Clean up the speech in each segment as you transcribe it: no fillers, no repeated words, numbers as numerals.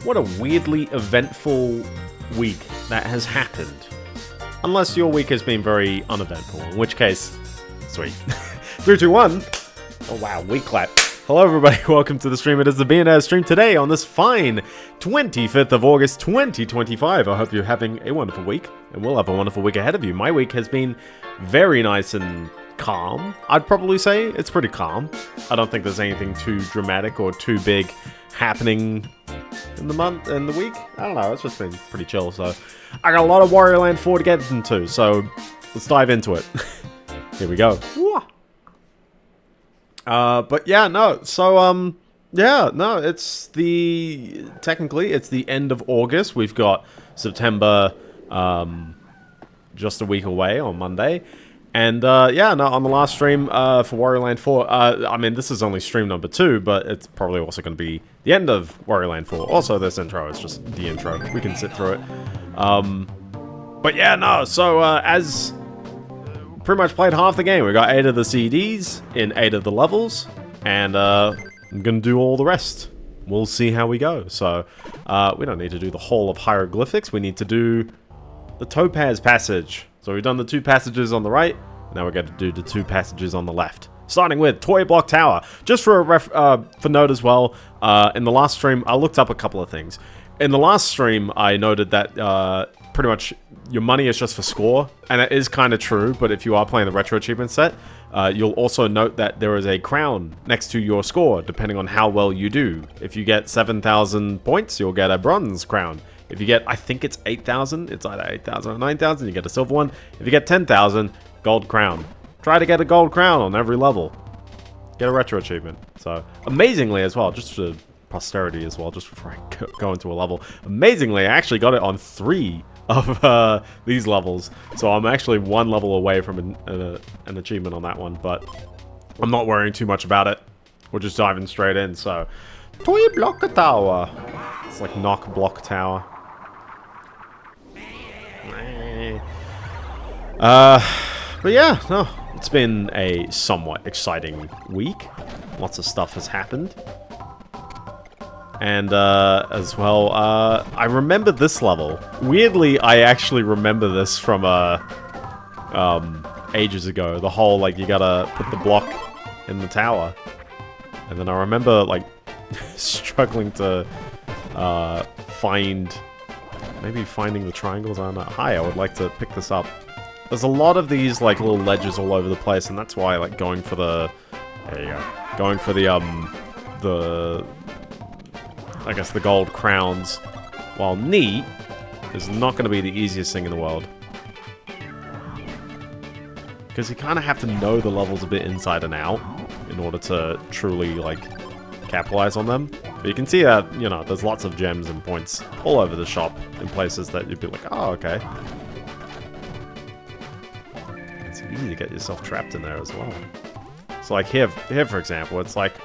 What a weirdly eventful week that has happened. Unless your week has been very uneventful, in which case, sweet. 3, 2, 1. Oh wow, week clap. Hello everybody, welcome to the stream. It is the Biendeo stream today on this fine 25th of August 2025. I hope you're having a wonderful week, and we'll have a wonderful week ahead of you. My week has been very nice and calm. I'd probably say it's pretty calm. I don't think there's anything too dramatic or too big happening in the week. I don't know, it's just been pretty chill. So I got a lot of Wario Land 4 to get into, so let's dive into it. Here we go. But yeah, no, so, yeah, no, technically, it's the end of August. We've got September, just a week away on Monday. And, yeah, no, on the last stream, for Wario Land 4, I mean, this is only stream number 2, but it's probably also going to be the end of Wario Land 4. Also, this intro is just the intro. We can sit through it. But yeah, no, so, as pretty much played half the game. We got 8 of the CDs in 8 of the levels, and I'm gonna do all the rest. We'll see how we go. So we don't need to do the whole of hieroglyphics. We need to do the Topaz passage. So we've done the 2 passages on the right, and now we're going to do the 2 passages on the left. Starting with Toy Block Tower. Just for for note as well, in the last stream, I looked up a couple of things. In the last stream, I noted that pretty much your money is just for score, and it is kind of true, but if you are playing the Retro Achievement set, you'll also note that there is a crown next to your score, depending on how well you do. If you get 7,000 points, you'll get a bronze crown. If you get, I think it's 8,000, it's either 8,000 or 9,000, you get a silver one. If you get 10,000, gold crown. Try to get a gold crown on every level. Get a Retro Achievement. So, amazingly as well, just for posterity as well, just before I go into a level. Amazingly, I actually got it on 3 of these levels, so I'm actually 1 level away from an achievement on that one, but I'm not worrying too much about it. We're just diving straight in. So, Toy Block Tower. It's like Knock Block Tower. But yeah, no, it's been a somewhat exciting week. Lots of stuff has happened. And, as well, I remember this level. Weirdly, I actually remember this from, ages ago. The whole, like, you gotta put the block in the tower. And then I remember, like, struggling to, maybe finding the triangles. I don't know. Hi, I would like to pick this up. There's a lot of these, like, little ledges all over the place, and that's why, like, going for the... There you go. Going for the I guess the gold crowns, while neat, is not going to be the easiest thing in the world. Because you kind of have to know the levels a bit inside and out in order to truly, like, capitalize on them. But you can see that, you know, there's lots of gems and points all over the shop in places that you'd be like, oh, okay. It's easy to get yourself trapped in there as well. So, like, here for example, it's like,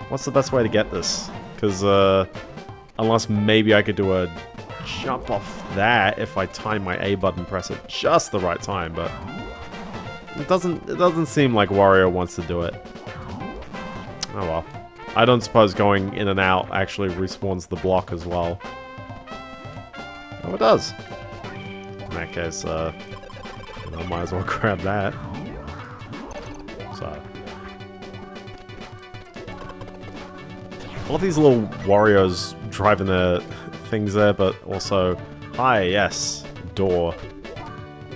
what's the best way to get this? Because, unless maybe I could do a jump off that if I time my A button, press it just the right time, but it doesn't seem like Wario wants to do it. Oh well. I don't suppose going in and out actually respawns the block as well. Oh, it does. In that case, I might as well grab that. So. I love these little Warriors driving their things there, but also... Hi, yes. Door.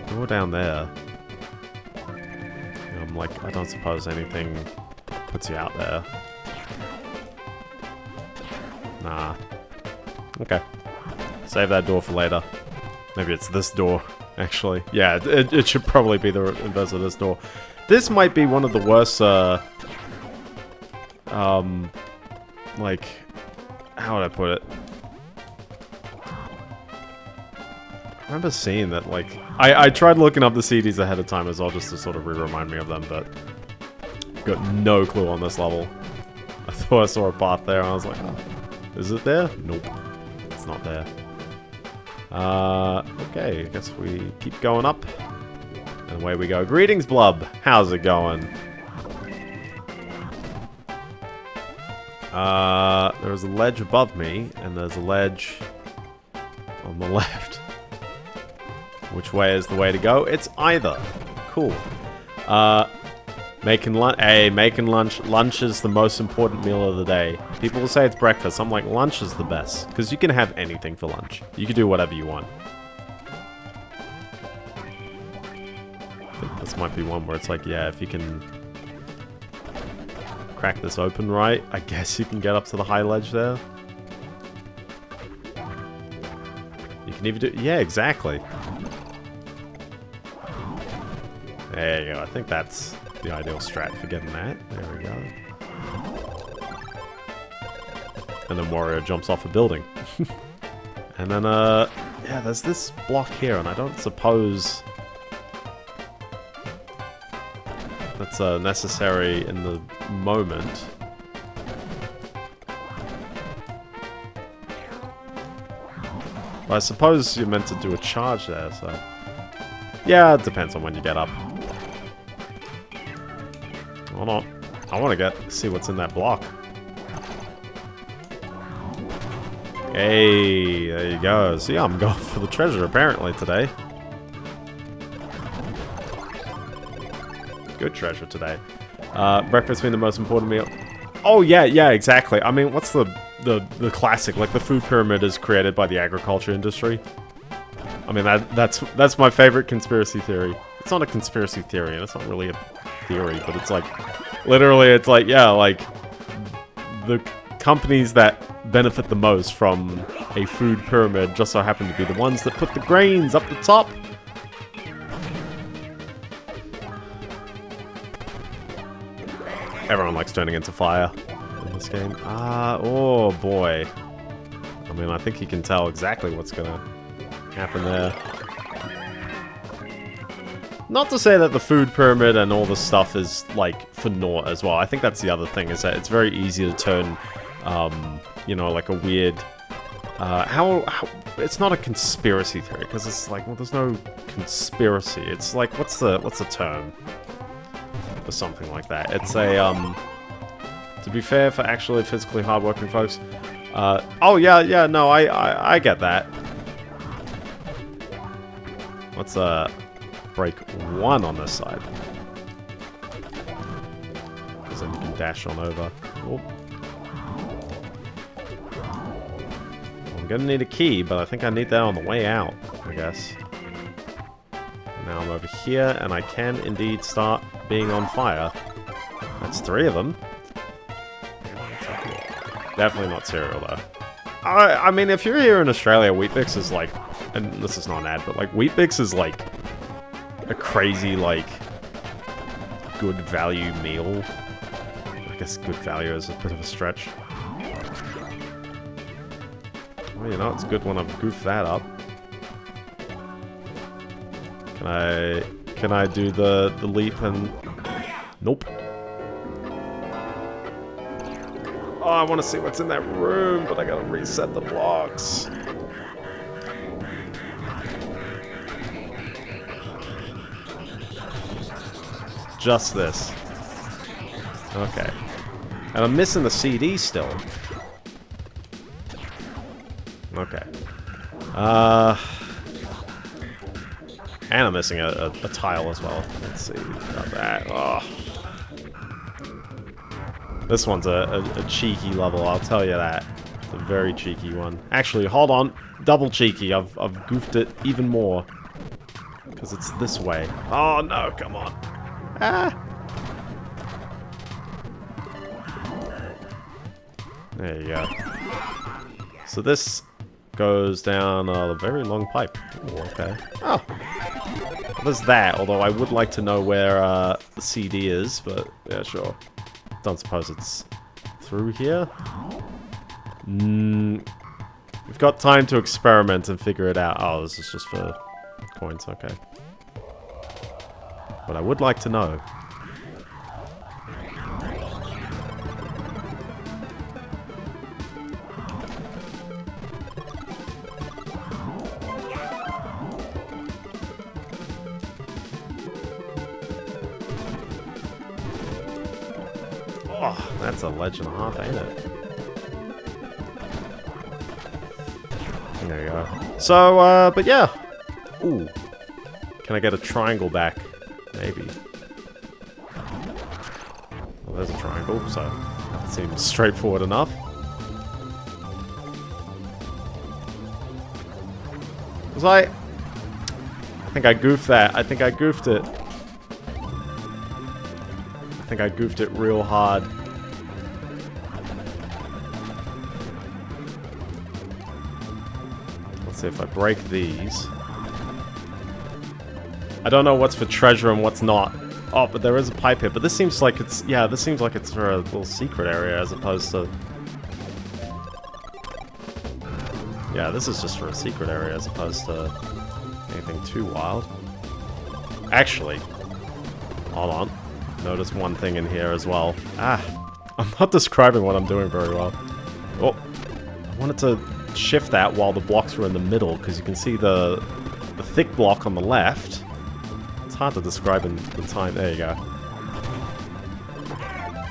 Door down there. I'm like, I don't suppose anything puts you out there. Nah. Okay. Save that door for later. Maybe it's this door, actually. Yeah, it should probably be the inverse of this door. This might be one of the worst, like, how would I put it? I remember seeing that, like, I tried looking up the CDs ahead of time as well, just to sort of remind me of them, but I've got no clue on this level. I thought I saw a path there, and I was like, oh, is it there? Nope, it's not there. Okay, I guess we keep going up, and away we go. Greetings, Blub. How's it going? There is a ledge above me, and there's a ledge on the left. Which way is the way to go? It's either. Cool. Making lunch. Hey, making lunch. Lunch is the most important meal of the day. People will say it's breakfast. I'm like, lunch is the best. Because you can have anything for lunch. You can do whatever you want. I think this might be one where it's like, yeah, if you can crack this open right, I guess you can get up to the high ledge there. You can even do... Yeah, exactly. There you go. I think that's the ideal strat for getting that. There we go. And then Wario jumps off a building. And then, yeah, there's this block here, and I don't suppose that's necessary in the moment. But I suppose you're meant to do a charge there, so... Yeah, it depends on when you get up. Hold on. I want to see what's in that block. Hey, there you go. See, I'm going for the treasure apparently today. Good treasure today. Breakfast being the most important meal. Oh yeah, yeah, exactly. I mean, what's the classic? Like the food pyramid is created by the agriculture industry. I mean, that's my favorite conspiracy theory. It's not a conspiracy theory, and it's not really a theory, but it's like, literally, it's like, yeah, like, the companies that benefit the most from a food pyramid just so happen to be the ones that put the grains up the top. Everyone likes turning into fire in this game. Oh boy. I mean, I think you can tell exactly what's gonna happen there. Not to say that the food pyramid and all this stuff is, like, for naught as well. I think that's the other thing, is that it's very easy to turn, you know, like a weird... how it's not a conspiracy theory, because it's like, well, there's no conspiracy. It's like, what's the term for something like that? It's a, to be fair, for actually physically hardworking folks. Oh, yeah, no, I get that. Let's, break one on this side. Because then you can dash on over. Oh. I'm gonna need a key, but I think I need that on the way out, I guess. Now I'm over here, and I can indeed start being on fire. That's 3 of them. Definitely not cereal, though. I mean, if you're here in Australia, Weet-Bix is like... And this is not an ad, but like, Weet-Bix is like... a crazy, like, good value meal. I guess good value is a bit of a stretch. Well, you know, it's good when I've goofed that up. Can I do the leap and... Nope. Oh, I want to see what's in that room, but I gotta reset the blocks. Just this. Okay. And I'm missing the CD still. Okay. And I'm missing a tile as well. Let's see. Got that. Oh. This one's a cheeky level, I'll tell you that. It's a very cheeky one. Actually, hold on. Double cheeky. I've goofed it even more. Because it's this way. Oh no, come on. Ah! There you go. So this goes down a very long pipe. Ooh, okay. Oh! There's that, although I would like to know where the CD is, but yeah, sure. Don't suppose it's through here? We've got time to experiment and figure it out. Oh, this is just for coins, okay. But I would like to know. Oh, that's a ledge and a half, ain't it? There you go. So, but yeah. Ooh. Can I get a triangle back? Maybe. Well, there's a triangle, so that seems straightforward enough. Was I think I goofed that. I think I goofed it. I think I goofed it real hard. Let's see if I break these. I don't know what's for treasure and what's not. Oh, but there is a pipe here. But this seems like it's... Yeah, this seems like it's for a little secret area as opposed to... Yeah, this is just for a secret area as opposed to anything too wild. Actually, hold on. Notice one thing in here as well. Ah, I'm not describing what I'm doing very well. Oh, I wanted to shift that while the blocks were in the middle because you can see the thick block on the left. It's hard to describe in the time. There you go.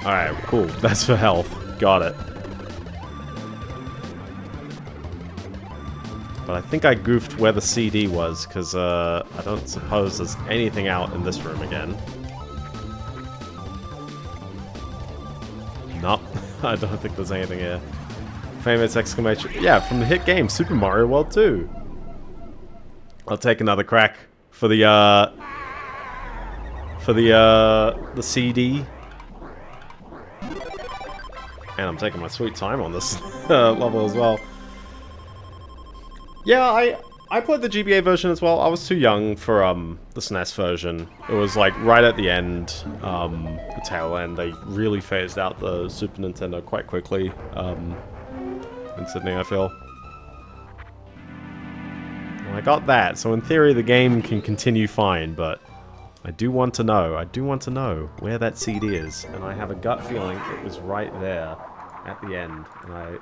Alright, cool. That's for health. Got it. But I think I goofed where the CD was, because I don't suppose there's anything out in this room again. Nope. I don't think there's anything here. Famous exclamation. Yeah, from the hit game, Super Mario World 2. I'll take another crack for the CD. And I'm taking my sweet time on this level as well. Yeah, I played the GBA version as well. I was too young for the SNES version. It was like right at the end, the tail end. They really phased out the Super Nintendo quite quickly in Sydney, I feel. Well, I got that, so in theory the game can continue fine, but I do want to know where that CD is, and I have a gut feeling it was right there at the end, and I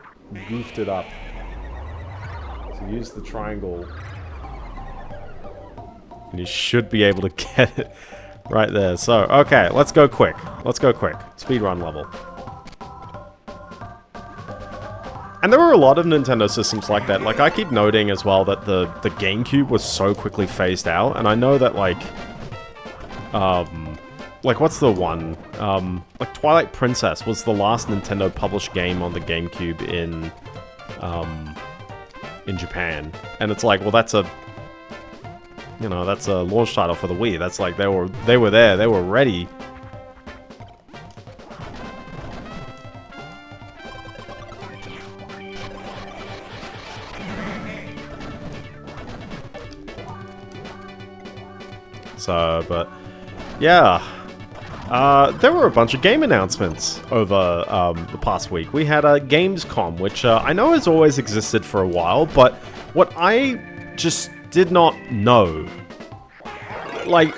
goofed it up. So use the triangle, and you should be able to get it right there. So, okay, let's go quick. Let's go quick. Speedrun level. And there were a lot of Nintendo systems like that. Like, I keep noting as well that the GameCube was so quickly phased out, and I know that, like, what's the one? Like, Twilight Princess was the last Nintendo published game on the GameCube in Japan. And it's like, well, that's a... You know, that's a launch title for the Wii. That's like, they were there, they were ready. So, but... Yeah. There were a bunch of game announcements over the past week. We had a Gamescom, which I know has always existed for a while, but what I just did not know, like,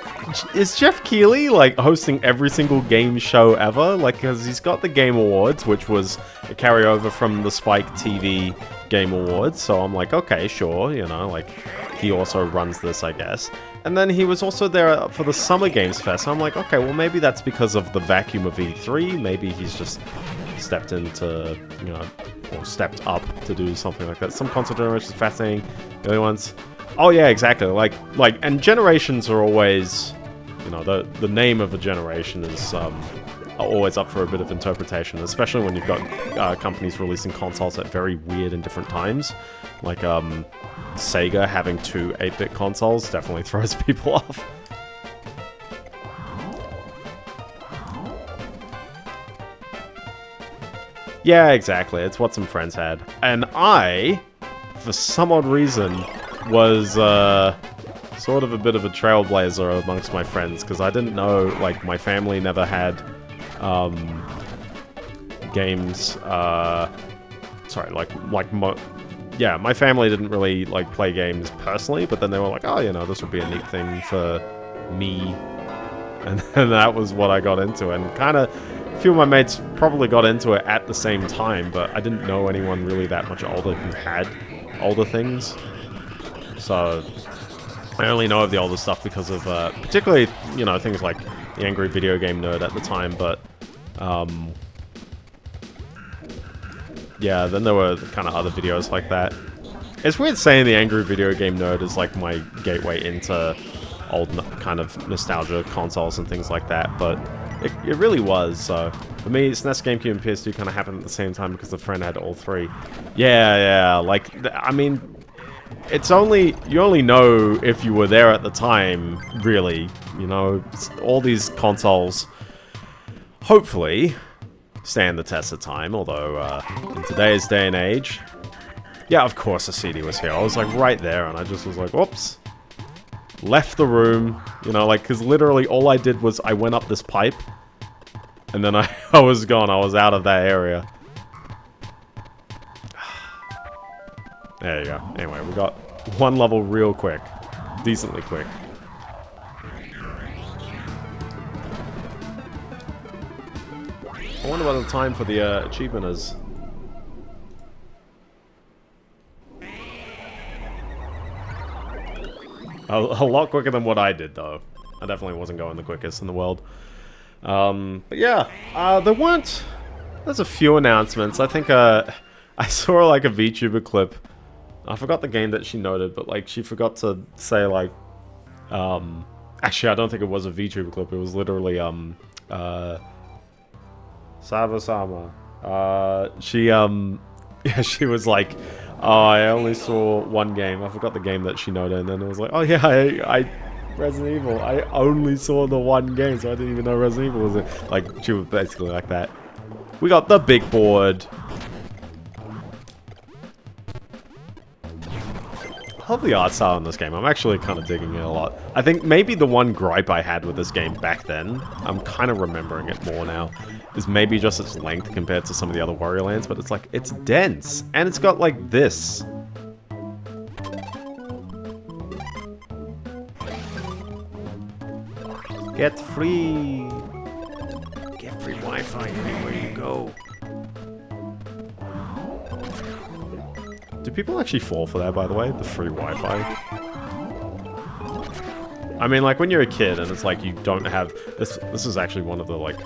is Jeff Keighley, like, hosting every single game show ever? Like, because he's got the Game Awards, which was a carryover from the Spike TV Game Awards, so I'm like, okay, sure, you know, like, he also runs this, I guess. And then he was also there for the Summer Games Fest. I'm like, okay, well, maybe that's because of the vacuum of E3. Maybe he's just stepped into, you know, or stepped up to do something like that. Some console generations are fascinating. The other ones, oh yeah, exactly. Like, and generations are always, you know, the name of a generation is are always up for a bit of interpretation, especially when you've got companies releasing consoles at very weird and different times. Like, Sega having two 8-bit consoles definitely throws people off. Yeah, exactly. It's what some friends had. And I, for some odd reason, was sort of a bit of a trailblazer amongst my friends, because I didn't know, like, my family never had games, yeah, my family didn't really, like, play games personally, but then they were like, oh, you know, this would be a neat thing for me. And then that was what I got into, and kind of, a few of my mates probably got into it at the same time, but I didn't know anyone really that much older who had older things. So, I only know of the older stuff because of, particularly, you know, things like the Angry Video Game Nerd at the time, but, yeah, then there were kind of other videos like that. It's weird saying the angry video game nerd is like my gateway into old kind of nostalgia consoles and things like that, but it really was. So for me, SNES, GameCube, and PS2 kind of happened at the same time because the friend had all three. Yeah, like, I mean, it's only, you only know if you were there at the time, really. You know, all these consoles, hopefully, stand the test of time, although in today's day and age, yeah, of course the CD was here. I was like right there, and I just was like, whoops. Left the room, you know, like, because literally all I did was I went up this pipe, and then I was gone. I was out of that area. There you go. Anyway, we got one level real quick. Decently quick. I wonder what the time for the achievement is. A lot quicker than what I did, though. I definitely wasn't going the quickest in the world. But yeah, there's a few announcements. I think I saw like a VTuber clip. I forgot the game that she noted, but like she forgot to say like, actually I don't think it was a VTuber clip. It was literally Saba-sama. Yeah, she was like, oh, I only saw one game. I forgot the game that she noted, and then it was like, oh yeah, I Resident Evil. I only saw the one game, so I didn't even know Resident Evil was it. Like, she was basically like that. We got the big board. I love the art style in this game. I'm actually kind of digging it a lot. I think maybe the one gripe I had with this game back then, I'm kind of remembering it more now, is maybe just its length compared to some of the other Wario Lands, but it's like, it's dense, and it's got like this. Get free Wi-Fi anywhere you go. Do people actually fall for that, by the way? The free Wi-Fi? I mean, like, when you're a kid and it's like you don't have... This is actually one of the, like,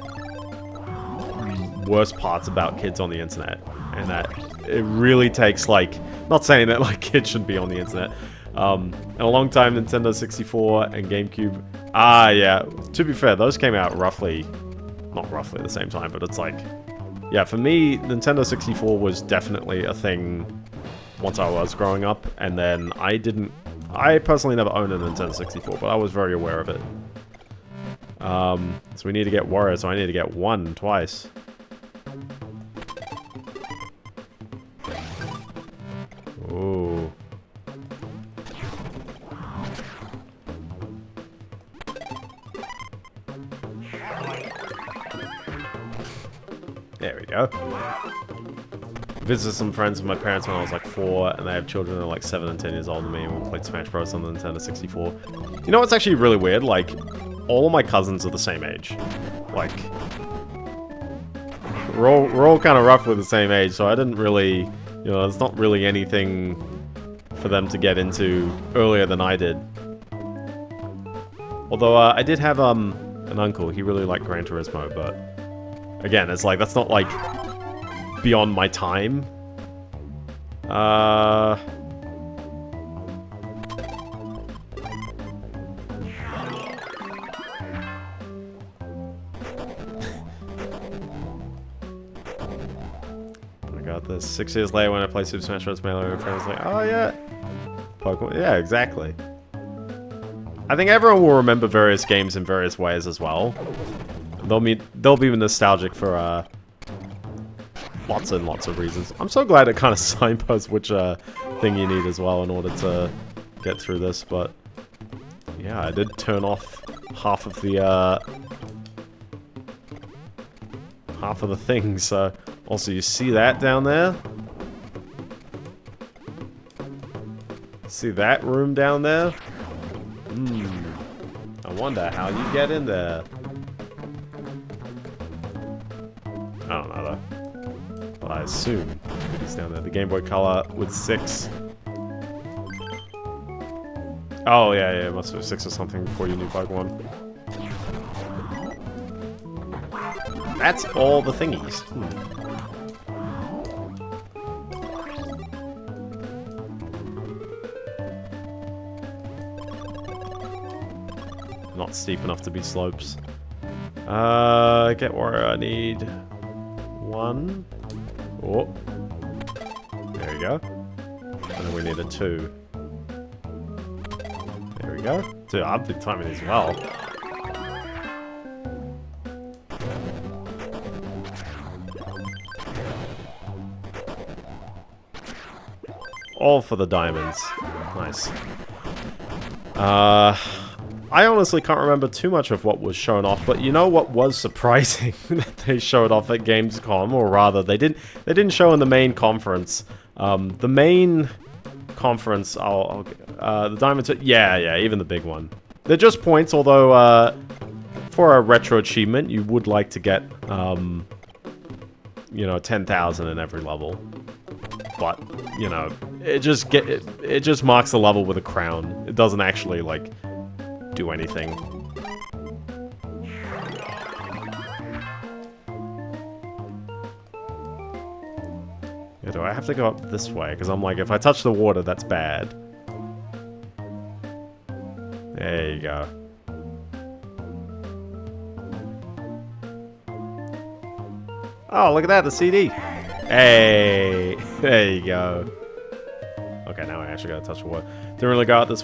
worst parts about kids on the internet. And that it really takes, like... Not saying that, like, kids shouldn't be on the internet. In a long time, Nintendo 64 and GameCube... yeah. To be fair, those came out roughly... Not roughly at the same time, but it's like... Yeah, for me, Nintendo 64 was definitely a thing... once I was growing up, and then I personally never owned a Nintendo 64, but I was very aware of it. So we need to get Wario, so I need to get one twice. Ooh. There we go. Visited some friends with my parents when I was like 4, and they have children that are like 7 and 10 years older than me, and we played Smash Bros on the Nintendo 64. You know what's actually really weird? Like, all of my cousins are the same age. Like, we're all kind of roughly the same age, so I didn't really, you know, there's not really anything for them to get into earlier than I did. Although, I did have, an uncle, he really liked Gran Turismo, but, again, it's like, that's not like... beyond my time. I got this. 6 years later when I played Super Smash Bros. Melee, my friend was like, oh yeah. Pokemon. Yeah, exactly. I think everyone will remember various games in various ways as well. They'll be nostalgic for, lots and lots of reasons. I'm so glad it kind of signposts which thing you need as well in order to get through this, but yeah, I did turn off half of the things, so also you see that down there? See that room down there? I wonder how you get in there. I don't know though. But I assume it's down there. The Game Boy Color with 6. Oh, yeah, it must have 6 or something before you knew Pokemon. That's all the thingies. not steep enough to be slopes. Get where I need 1. Oh. There we go. And then we need a 2. There we go. Dude, I've been timing these well. All for the diamonds. Nice. I honestly can't remember too much of what was shown off, but you know what was surprising that they showed off at Gamescom, or rather, they didn't show in the main conference. The main conference, the diamonds, yeah, even the big one. They're just points, although for a retro achievement, you would like to get, you know, 10,000 in every level. But you know, it just marks the level with a crown. It doesn't actually like do anything. Yeah, do I have to go up this way? Because I'm like, if I touch the water, that's bad. There you go. Oh, look at that, the CD. Hey, there you go. Okay, now I actually gotta touch the water. Didn't really go out this.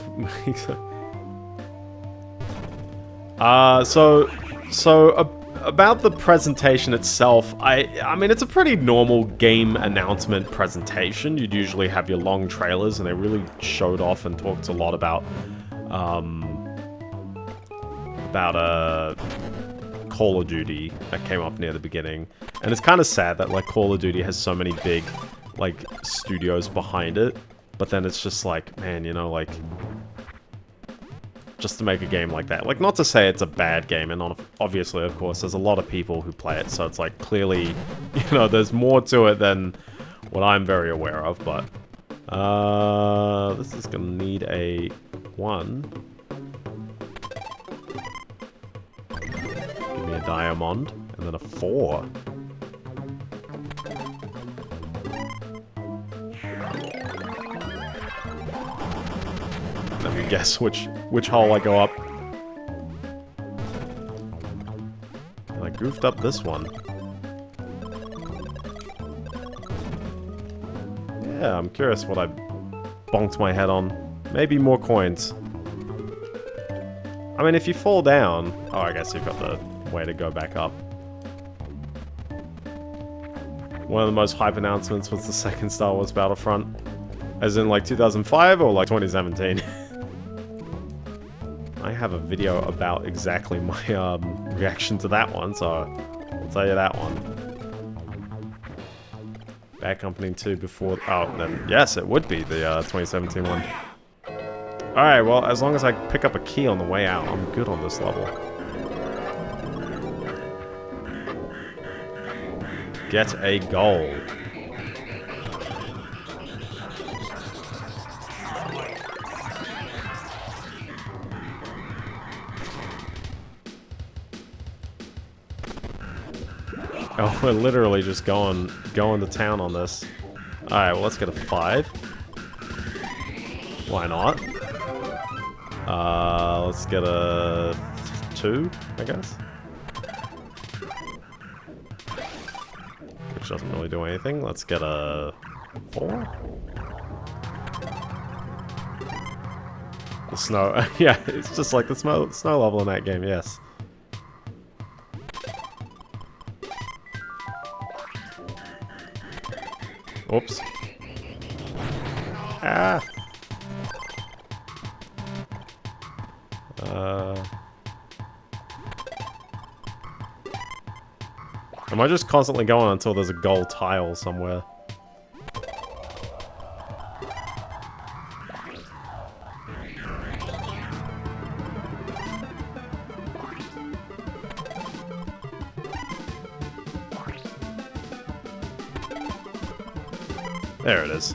About the presentation itself, I mean, it's a pretty normal game announcement presentation. You'd usually have your long trailers, and they really showed off and talked a lot about Call of Duty that came up near the beginning. And it's kind of sad that, like, Call of Duty has so many big, like, studios behind it. But then it's just like, man, you know, like, just to make a game like that. Like, not to say it's a bad game, and obviously, of course, there's a lot of people who play it. So it's like, clearly, you know, there's more to it than what I'm very aware of. But, this is gonna need a 1. Give me a diamond, and then a 4. Let me guess which hole I go up. And I goofed up this one. Yeah, I'm curious what I bonked my head on. Maybe more coins. I mean, if you fall down... Oh, I guess you've got the way to go back up. One of the most hype announcements was the second Star Wars Battlefront. As in, like, 2005 or, like, 2017? I have a video about exactly my, reaction to that one, so I'll tell you that one. Bad Company 2 before... Oh, then, yes, it would be the, 2017 one. Alright, well, as long as I pick up a key on the way out, I'm good on this level. Get a goal. Oh, we're literally just going to town on this. Alright, well, let's get a 5. Why not? Let's get a 2, I guess. Which doesn't really do anything. Let's get a 4. The snow. Yeah, it's just like the snow level in that game, yes. Oops. Ah! Am I just constantly going until there's a gold tile somewhere? There it is.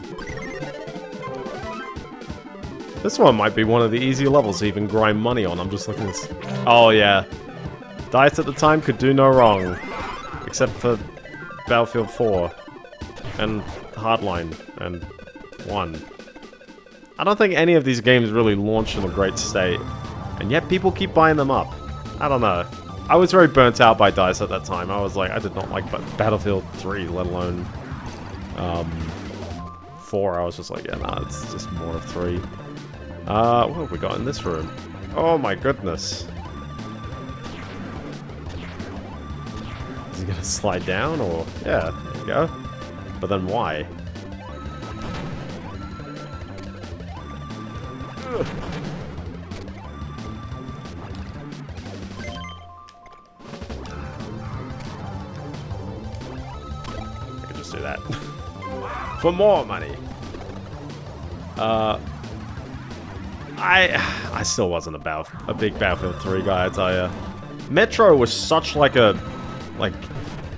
This one might be one of the easier levels to even grind money on. I'm just looking at this. Oh, yeah. Dice at the time could do no wrong. Except for Battlefield 4. And Hardline. And 1. I don't think any of these games really launched in a great state. And yet people keep buying them up. I don't know. I was very burnt out by DICE at that time. I was like, I did not like Battlefield 3, let alone 4. I was just like, yeah, nah, it's just more of 3. What have we got in this room? Oh my goodness. Is he gonna slide down or... Yeah, there you go. But then why? Ugh. I could just do that. For more money. I still wasn't a big Battlefield 3 guy, I tell ya. Metro was such like a... Like,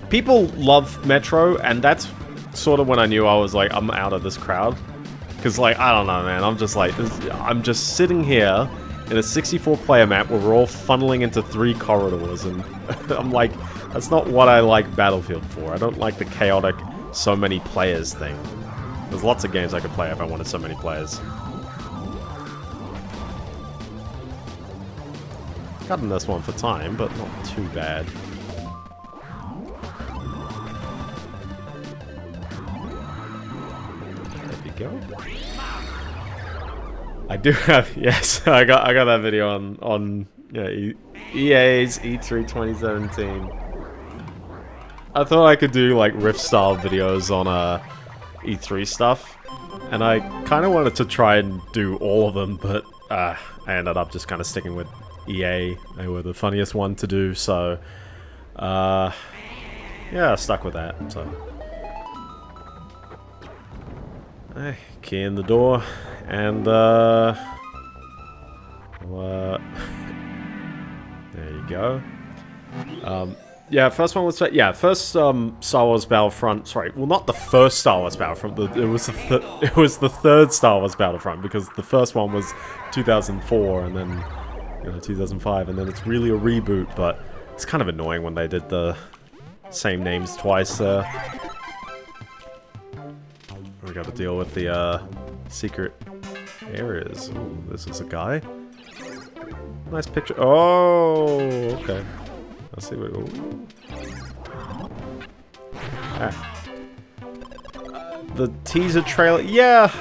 people love Metro, and that's sort of when I knew I was like, I'm out of this crowd. Because, like, I don't know, man. I'm just like, I'm just sitting here in a 64-player map where we're all funneling into 3 corridors, and I'm like, that's not what I like Battlefield for. I don't like the chaotic, so many players thing. There's lots of games I could play if I wanted so many players. Cutting this one for time, but not too bad. There we go. I do have, yes, I got that video on EA's E3 2017. I thought I could do like Rift style videos on E3 stuff, and I kind of wanted to try and do all of them, but I ended up just kind of sticking with EA. They were the funniest one to do, so yeah, I stuck with that. So key in the door, and there you go. Yeah, first one was... Yeah, first Star Wars Battlefront... Sorry, well, not the first Star Wars Battlefront. It was the third Star Wars Battlefront, because the first one was 2004, and then 2005, and then it's really a reboot, but it's kind of annoying when they did the same names twice. We got to deal with the secret areas. Ooh, this is a guy. Nice picture. Oh, okay. Let's see what... The teaser trailer... Yeah,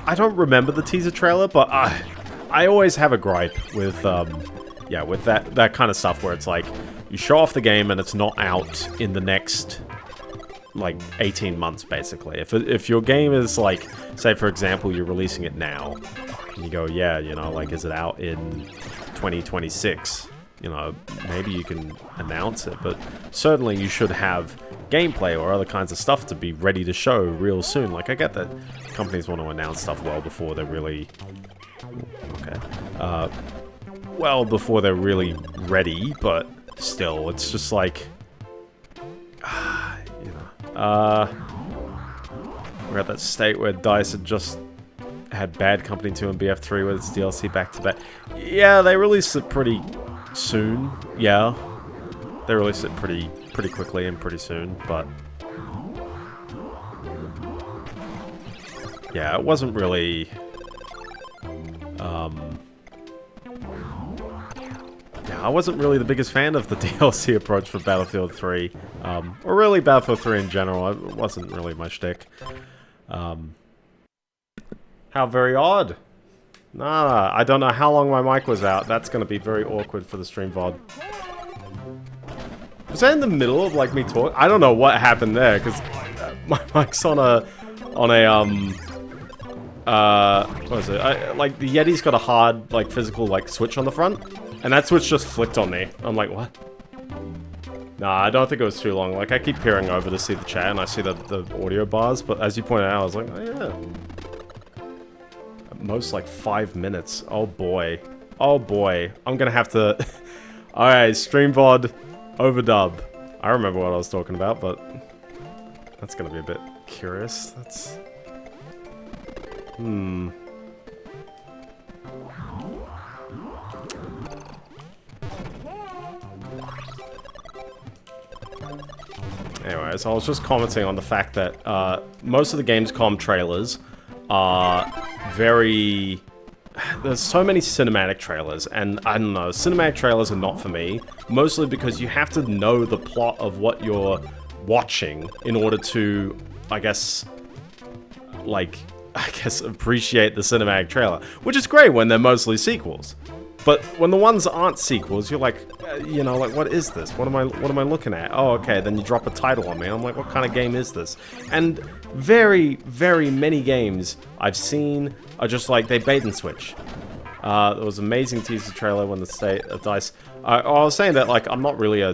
I don't remember the teaser trailer, but I always have a gripe with, yeah, with that kind of stuff where it's like, you show off the game and it's not out in the next, like, 18 months, basically. If your game is, like, say, for example, you're releasing it now, and you go, yeah, like, is it out in 2026? Maybe you can announce it, but certainly you should have gameplay or other kinds of stuff to be ready to show real soon. Like, I get that companies want to announce stuff well before they're really... Okay. Well before they're really ready, but still, it's just like... we're at that state where DICE had just had Bad Company 2 and BF3 with its DLC back-to-back. Yeah, they released it pretty... soon, yeah. They released it pretty quickly and pretty soon, but... Yeah, it wasn't really... Yeah, I wasn't really the biggest fan of the DLC approach for Battlefield 3. Or really Battlefield 3 in general. It wasn't really my shtick. How very odd. Nah, I don't know how long my mic was out. That's gonna be very awkward for the stream VOD. Was that in the middle of, like, me talk? I don't know what happened there, because my mic's on a, what is it? Like, the Yeti's got a hard, like, physical, like, switch on the front, and that switch just flicked on me. I'm like, what? Nah, I don't think it was too long. Like, I keep peering over to see the chat, and I see the audio bars, but as you pointed out, I was like, oh, yeah. Most like 5 minutes. Oh boy. Oh boy. I'm gonna have to... Alright, stream VOD, overdub. I remember what I was talking about, but... That's gonna be a bit curious. That's... Anyways, I was just commenting on the fact that most of the Gamescom trailers are very... there's so many cinematic trailers, and I don't know, cinematic trailers are not for me, mostly because you have to know the plot of what you're watching in order to, I guess, appreciate the cinematic trailer, which is great when they're mostly sequels. But when the ones aren't sequels, you're like, you know, like, what is this? What am I looking at? Oh, okay, then you drop a title on me, and I'm like, what kind of game is this? And very, very many games I've seen are just like, they bait and switch. There was an amazing teaser trailer when the state of DICE... I was saying that, like, I'm not really a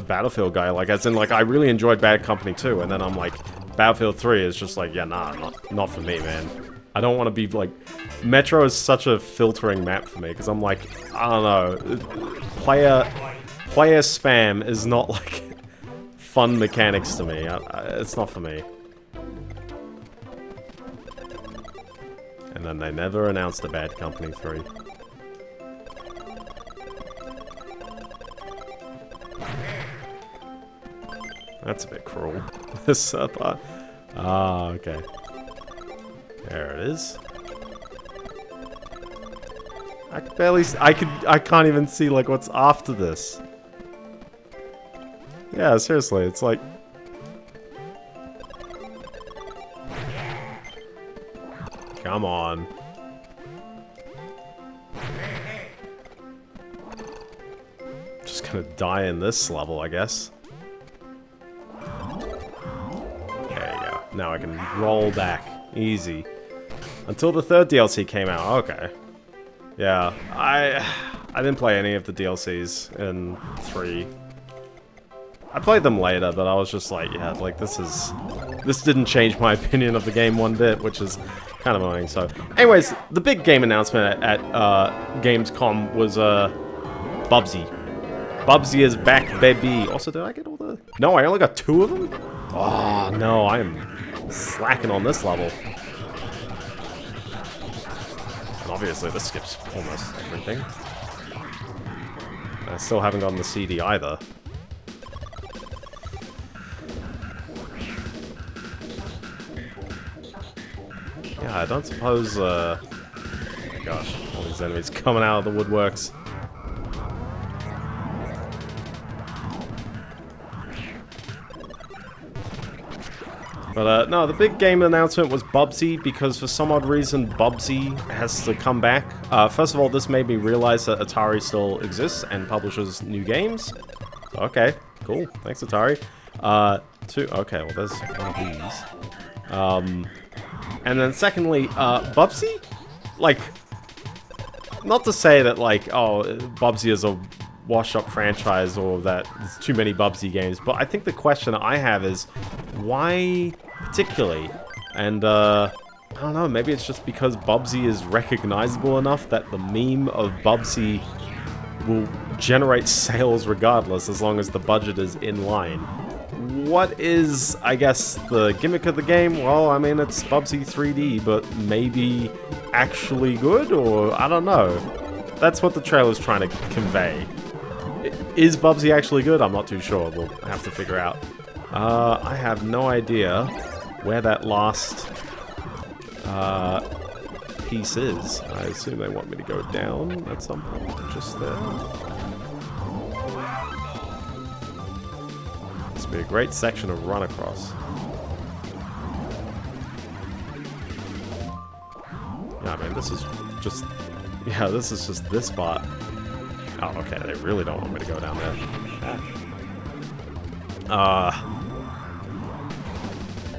Battlefield guy, like, as in, like, I really enjoyed Bad Company 2, and then I'm like, Battlefield 3 is just like, yeah, nah, not for me, man. I don't want to be, like... Metro is such a filtering map for me, because I'm like, I don't know, player spam is not, like, fun mechanics to me. It's not for me. And then they never announced a Bad Company 3. That's a bit cruel. This part. Ah, okay. There it is. I can barely... I can't even see, like, what's after this. Yeah, seriously, it's like... Come on. Just gonna die in this level, I guess. There you go. Now I can roll back. Easy. Until the third DLC came out. Okay. Yeah, I didn't play any of the DLCs in 3. I played them later, but I was just like, yeah, like, this didn't change my opinion of the game one bit, which is kind of annoying, so... Anyways, the big game announcement at Gamescom was, Bubsy. Bubsy is back, baby! Also, did I get all the... No, I only got 2 of them? Oh, no, I am slacking on this level. And obviously, this skips almost everything. I still haven't gotten the CD either. Yeah, I don't suppose, gosh, all these enemies coming out of the woodworks. But, no, the big game announcement was Bubsy, because for some odd reason, Bubsy has to come back. First of all, this made me realize that Atari still exists and publishes new games. So, okay, cool. Thanks, Atari. Okay, well, there's one of these. And then secondly, Bubsy? Like, not to say that, like, oh, Bubsy is a washed-up franchise or that there's too many Bubsy games, but I think the question I have is, why particularly? And, I don't know, maybe it's just because Bubsy is recognizable enough that the meme of Bubsy will generate sales regardless as long as the budget is in line. What is, I guess, the gimmick of the game? Well, I mean, it's Bubsy 3D, but maybe actually good, or I don't know. That's what the trailer's trying to convey. Is Bubsy actually good? I'm not too sure. We'll have to figure out. I have no idea where that last piece is. I assume they want me to go down at some point. Just there. This would be a great section to run across. Yeah, I mean, this is just... Yeah, this is just this spot. Oh, okay, they really don't want me to go down there.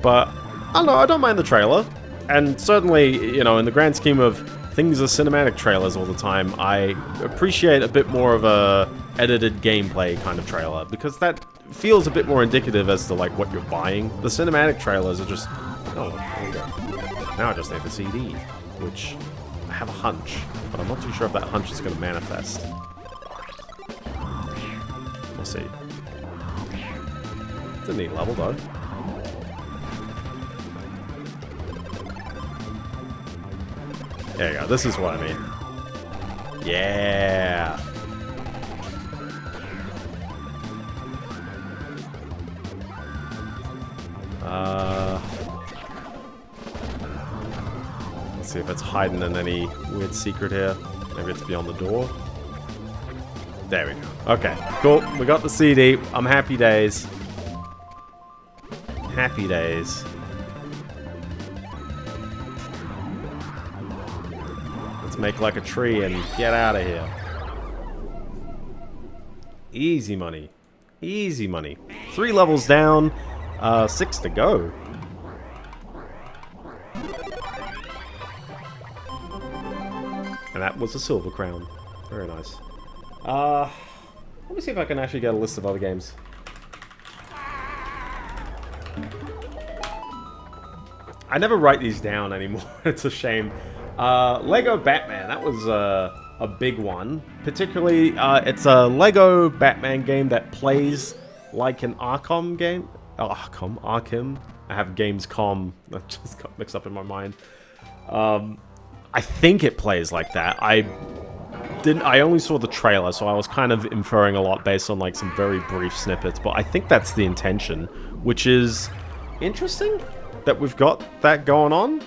But, I don't know, I don't mind the trailer. And certainly, you know, in the grand scheme of things are cinematic trailers all the time, I appreciate a bit more of a edited gameplay kind of trailer, because that feels a bit more indicative as to, like, what you're buying. The cinematic trailers are just... Oh, there you go. Now I just need the CD, which I have a hunch, but I'm not too sure if that hunch is going to manifest. We'll see. It's a neat level, though. There you go, this is what I mean. Yeah! Let's see if it's hiding in any weird secret here. Maybe it's beyond the door. There we go. Okay, cool. We got the CD. I'm happy days. Happy days. Let's make like a tree and get out of here. Easy money. Easy money. 3 levels down. 6 to go. And that was a silver crown. Very nice. Let me see if I can actually get a list of other games. I never write these down anymore. It's a shame. Lego Batman. That was a big one. Particularly, it's a Lego Batman game that plays like an Arkham game. Oh, Arkham. I have Gamescom. That just got mixed up in my mind. I think it plays like that. I only saw the trailer, so I was kind of inferring a lot based on like some very brief snippets, but I think that's the intention, which is interesting that we've got that going on.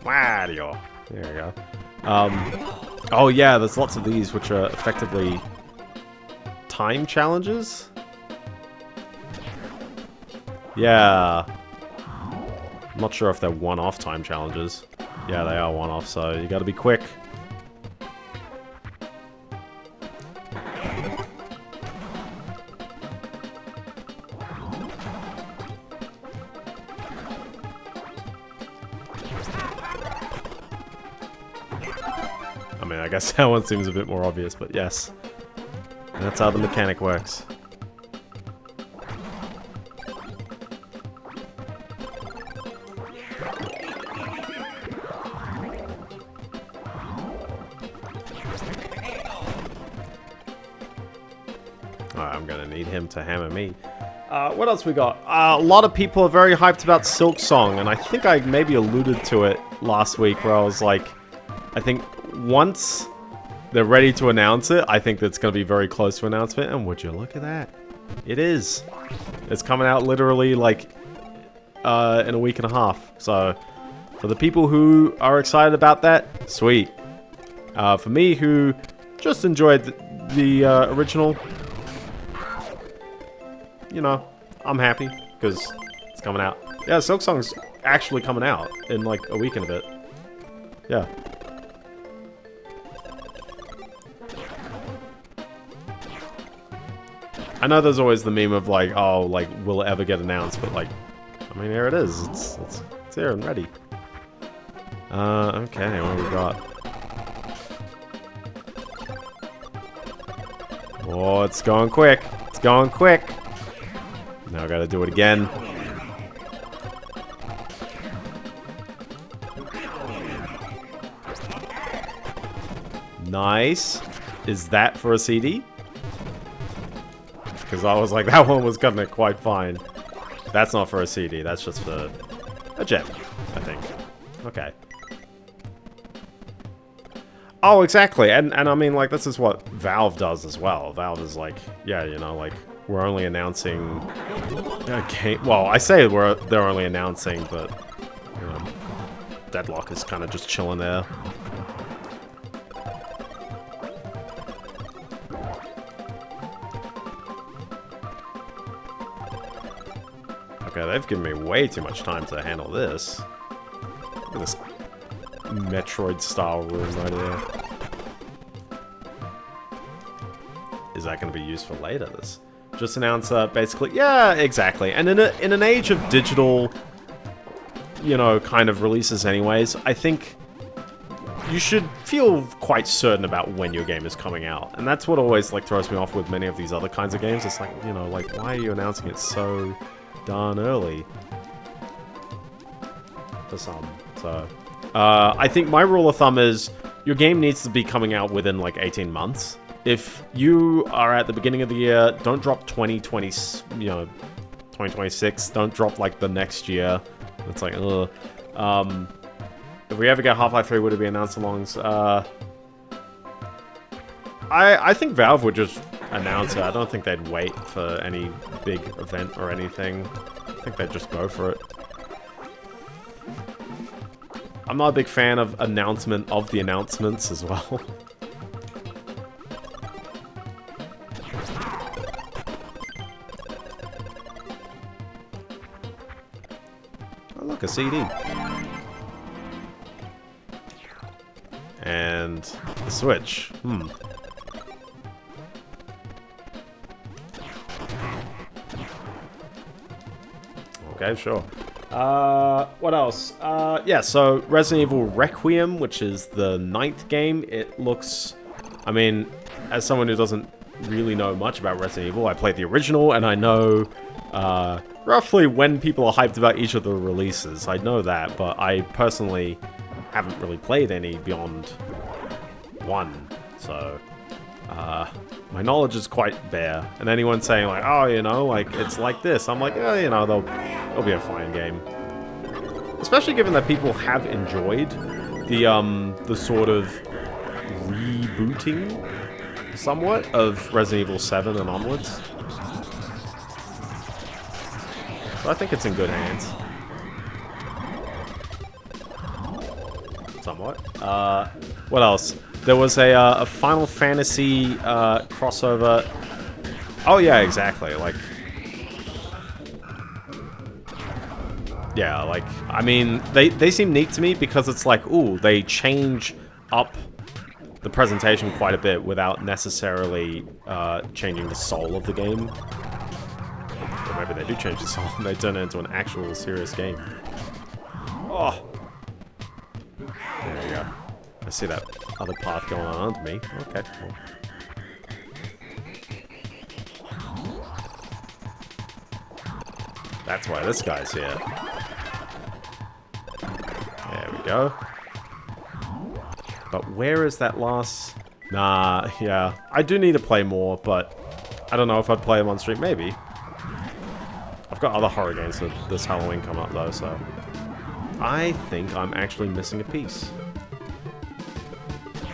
Wario. There we go. Oh yeah, there's lots of these which are effectively time challenges. Yeah. I'm not sure if they're one-off time challenges. Yeah, they are one-off, so you gotta be quick. I mean, I guess that one seems a bit more obvious, but yes. And that's how the mechanic works. I'm gonna need him to hammer me. What else we got? A lot of people are very hyped about Silk Song, and I think I maybe alluded to it last week where I was like, I think once they're ready to announce it, I think that's gonna be very close to announcement, and would you look at that? It is. It's coming out literally like in a week and a half. So for the people who are excited about that, sweet. For me, who just enjoyed the original, you know, I'm happy because it's coming out. Yeah, Silk Song's actually coming out in like a week and a bit. Yeah. I know there's always the meme of like, oh, like, will it ever get announced? But like, I mean, here it is. It's here and ready. Okay, what do we got? Oh, it's going quick. It's going quick. Now I gotta do it again. Nice. Is that for a CD? Because I was like, that one was cutting it quite fine. That's not for a CD. That's just for a gem, I think. Okay. Oh, exactly. And I mean, like, this is what Valve does as well. Valve is like, yeah, you know, like, we're only announcing a game. Well, I say they're only announcing, but, you know, Deadlock is kind of just chilling there. Okay, they've given me way too much time to handle this. Look at this Metroid-style room right here. Is that going to be used for later? This just announce basically, yeah, exactly. And in an age of digital, you know, kind of releases, anyways, I think you should feel quite certain about when your game is coming out, and that's what always like throws me off with many of these other kinds of games. It's like, you know, like, why are you announcing it so darn early? For some, so. I think my rule of thumb is your game needs to be coming out within like 18 months. If you are at the beginning of the year, don't drop 2020, you know, 2026. Don't drop like the next year. It's like, ugh. If we ever get Half-Life 3, would it be announced alongs? I think Valve would just announce it. I don't think they'd wait for any big event or anything. I think they'd just go for it. I'm not a big fan of announcement of the announcements as well. Oh, look, a CD. And the Switch. Okay, sure. What else? Yeah, so Resident Evil Requiem, which is the 9th game, it looks... I mean, as someone who doesn't really know much about Resident Evil, I played the original, and I know roughly when people are hyped about each of the releases. I know that, but I personally haven't really played any beyond 1, so... my knowledge is quite bare, and anyone saying like, oh, you know, like, it's like this, I'm like, yeah, you know, it'll be a fine game. Especially given that people have enjoyed the sort of rebooting, somewhat, of Resident Evil 7 and onwards. So I think it's in good hands. Somewhat. What else? There was a Final Fantasy crossover. Oh yeah, exactly. Like, yeah, like, I mean, they seem neat to me because it's like, ooh, they change up the presentation quite a bit without necessarily changing the soul of the game. Or maybe they do change the soul and they turn it into an actual serious game. Oh, there you go. I see that other path going on under me. Okay, cool. That's why this guy's here. There we go. But where is that last... Nah, yeah. I do need to play more, but I don't know if I'd play them on stream. Maybe. I've got other horror games for this Halloween come up, though, so... I think I'm actually missing a piece.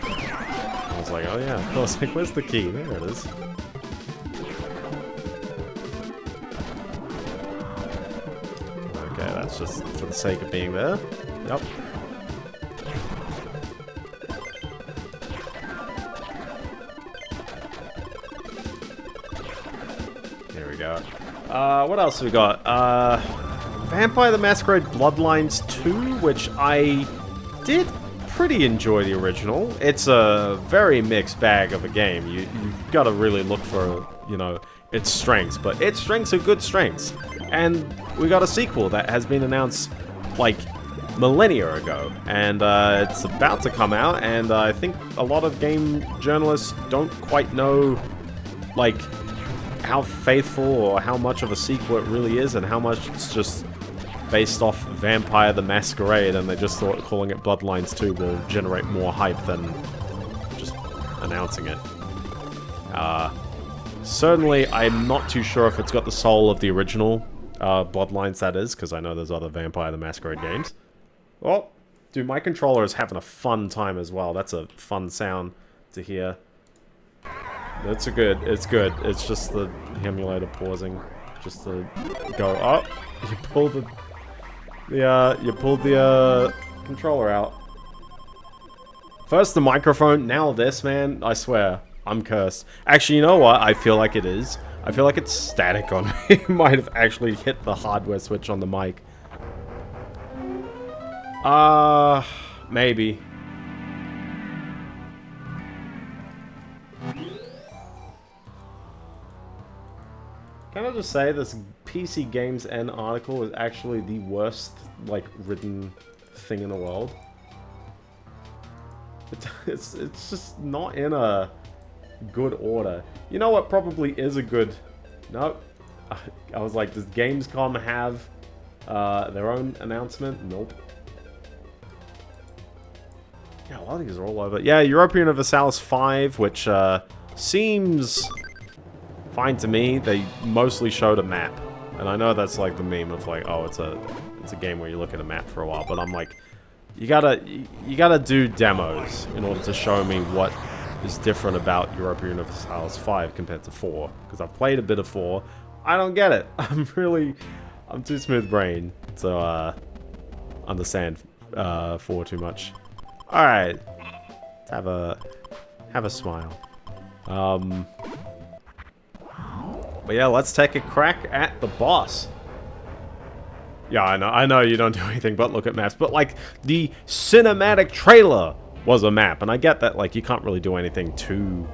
I was like, oh yeah. I was like, where's the key? There it is. Okay, that's just for the sake of being there. Yep. There we go. What else have we got? Vampire the Masquerade Bloodlines 2, which I did pretty enjoy the original. It's a very mixed bag of a game. You've got to really look for, you know, its strengths, but its strengths are good strengths. And we got a sequel that has been announced, like, millennia ago, and it's about to come out, and I think a lot of game journalists don't quite know, like, how faithful or how much of a sequel it really is, and how much it's just based off Vampire the Masquerade, and they just thought calling it Bloodlines 2 will generate more hype than just announcing it. Certainly, I'm not too sure if it's got the soul of the original Bloodlines, that is, because I know there's other Vampire the Masquerade games. Oh, dude, my controller is having a fun time as well. That's a fun sound to hear. It's good. It's just the emulator pausing, just to go. Oh, you pulled the controller out. First the microphone, now this, man. I swear, I'm cursed. Actually, you know what? I feel like it is. I feel like it's static on me. It might have actually hit the hardware switch on the mic. Maybe. Can I just say this PC Games N article is actually the worst, like, written thing in the world? It's just not in a good order. You know what probably is a good... Nope. I was like, does Gamescom have their own announcement? Nope. Yeah, a lot of these are all over. Yeah, Europa Universalis 5, which seems fine to me. They mostly showed a map. And I know that's like the meme of like, oh, it's a game where you look at a map for a while, but I'm like, you gotta do demos in order to show me what is different about Europa Universalis 5 compared to 4. Because I've played a bit of 4. I don't get it. I'm too smooth brained to understand 4 too much. Alright. Let's have a smile. But yeah, let's take a crack at the boss. Yeah, I know you don't do anything but look at maps, but like the cinematic trailer was a map, and I get that like you can't really do anything too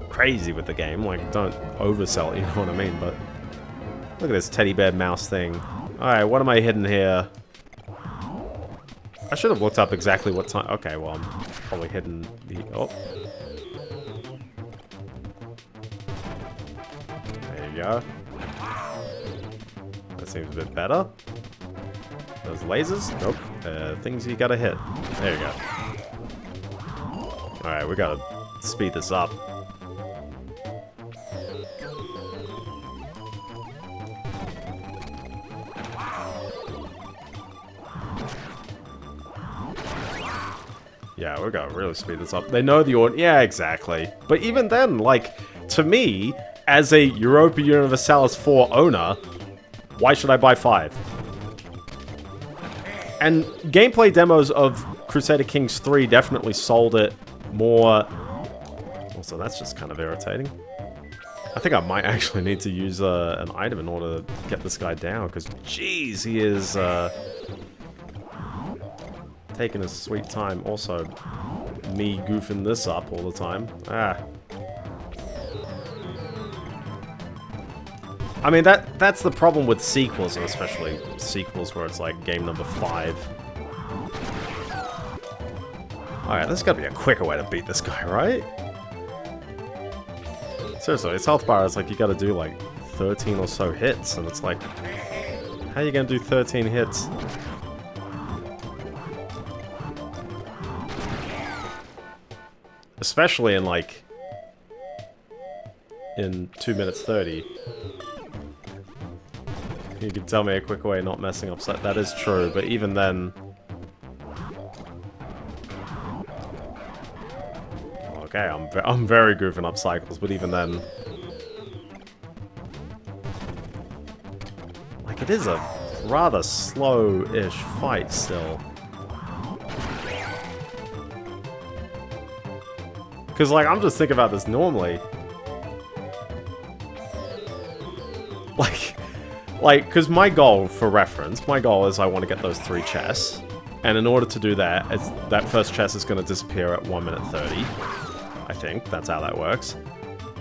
crazy with the game, like don't oversell it, you know what I mean, but look at this teddy bear mouse thing. Alright, what am I hidden here? I should have looked up exactly what time. Okay, well I'm probably hidden the... Oh. There you go. That seems a bit better. Those lasers? Nope. Things you gotta hit. There you go. Alright, we gotta speed this up. Yeah, we gotta really speed this up. They know the order. Yeah, exactly. But even then, like, to me, as a Europa Universalis 4 owner, why should I buy 5? And gameplay demos of Crusader Kings 3 definitely sold it more. Also, that's just kind of irritating. I think I might actually need to use an item in order to get this guy down, because, jeez, he is taking his sweet time. Also, me goofing this up all the time. I mean, that's the problem with sequels, and especially sequels where it's like game number 5. Alright, there's gotta be a quicker way to beat this guy, right? Seriously, his health bar is like you gotta do like 13 or so hits, and it's like, how are you gonna do 13 hits? Especially in like, in 2 minutes 30. You can tell me a quick way not messing up, that is true, but even then... Okay, I'm very goofing up cycles, but even then... Like, it is a rather slow-ish fight still. Because, like, I'm just thinking about this normally. Like, because my goal, for reference, my goal is I want to get those 3 chests. And in order to do that, that first chest is going to disappear at 1 minute 30. I think that's how that works.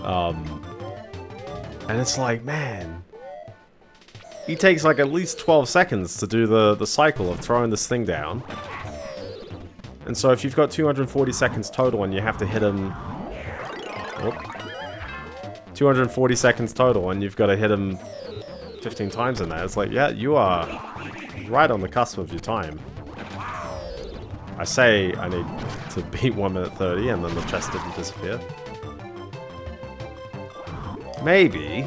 And it's like, man... He takes like at least 12 seconds to do the cycle of throwing this thing down. And so if you've got 240 seconds total and you have to hit him... Oh, 240 seconds total and you've got to hit him 15 times in there. It's like, yeah, you are right on the cusp of your time. I say I need to beat 1 minute 30 and then the chest didn't disappear. Maybe.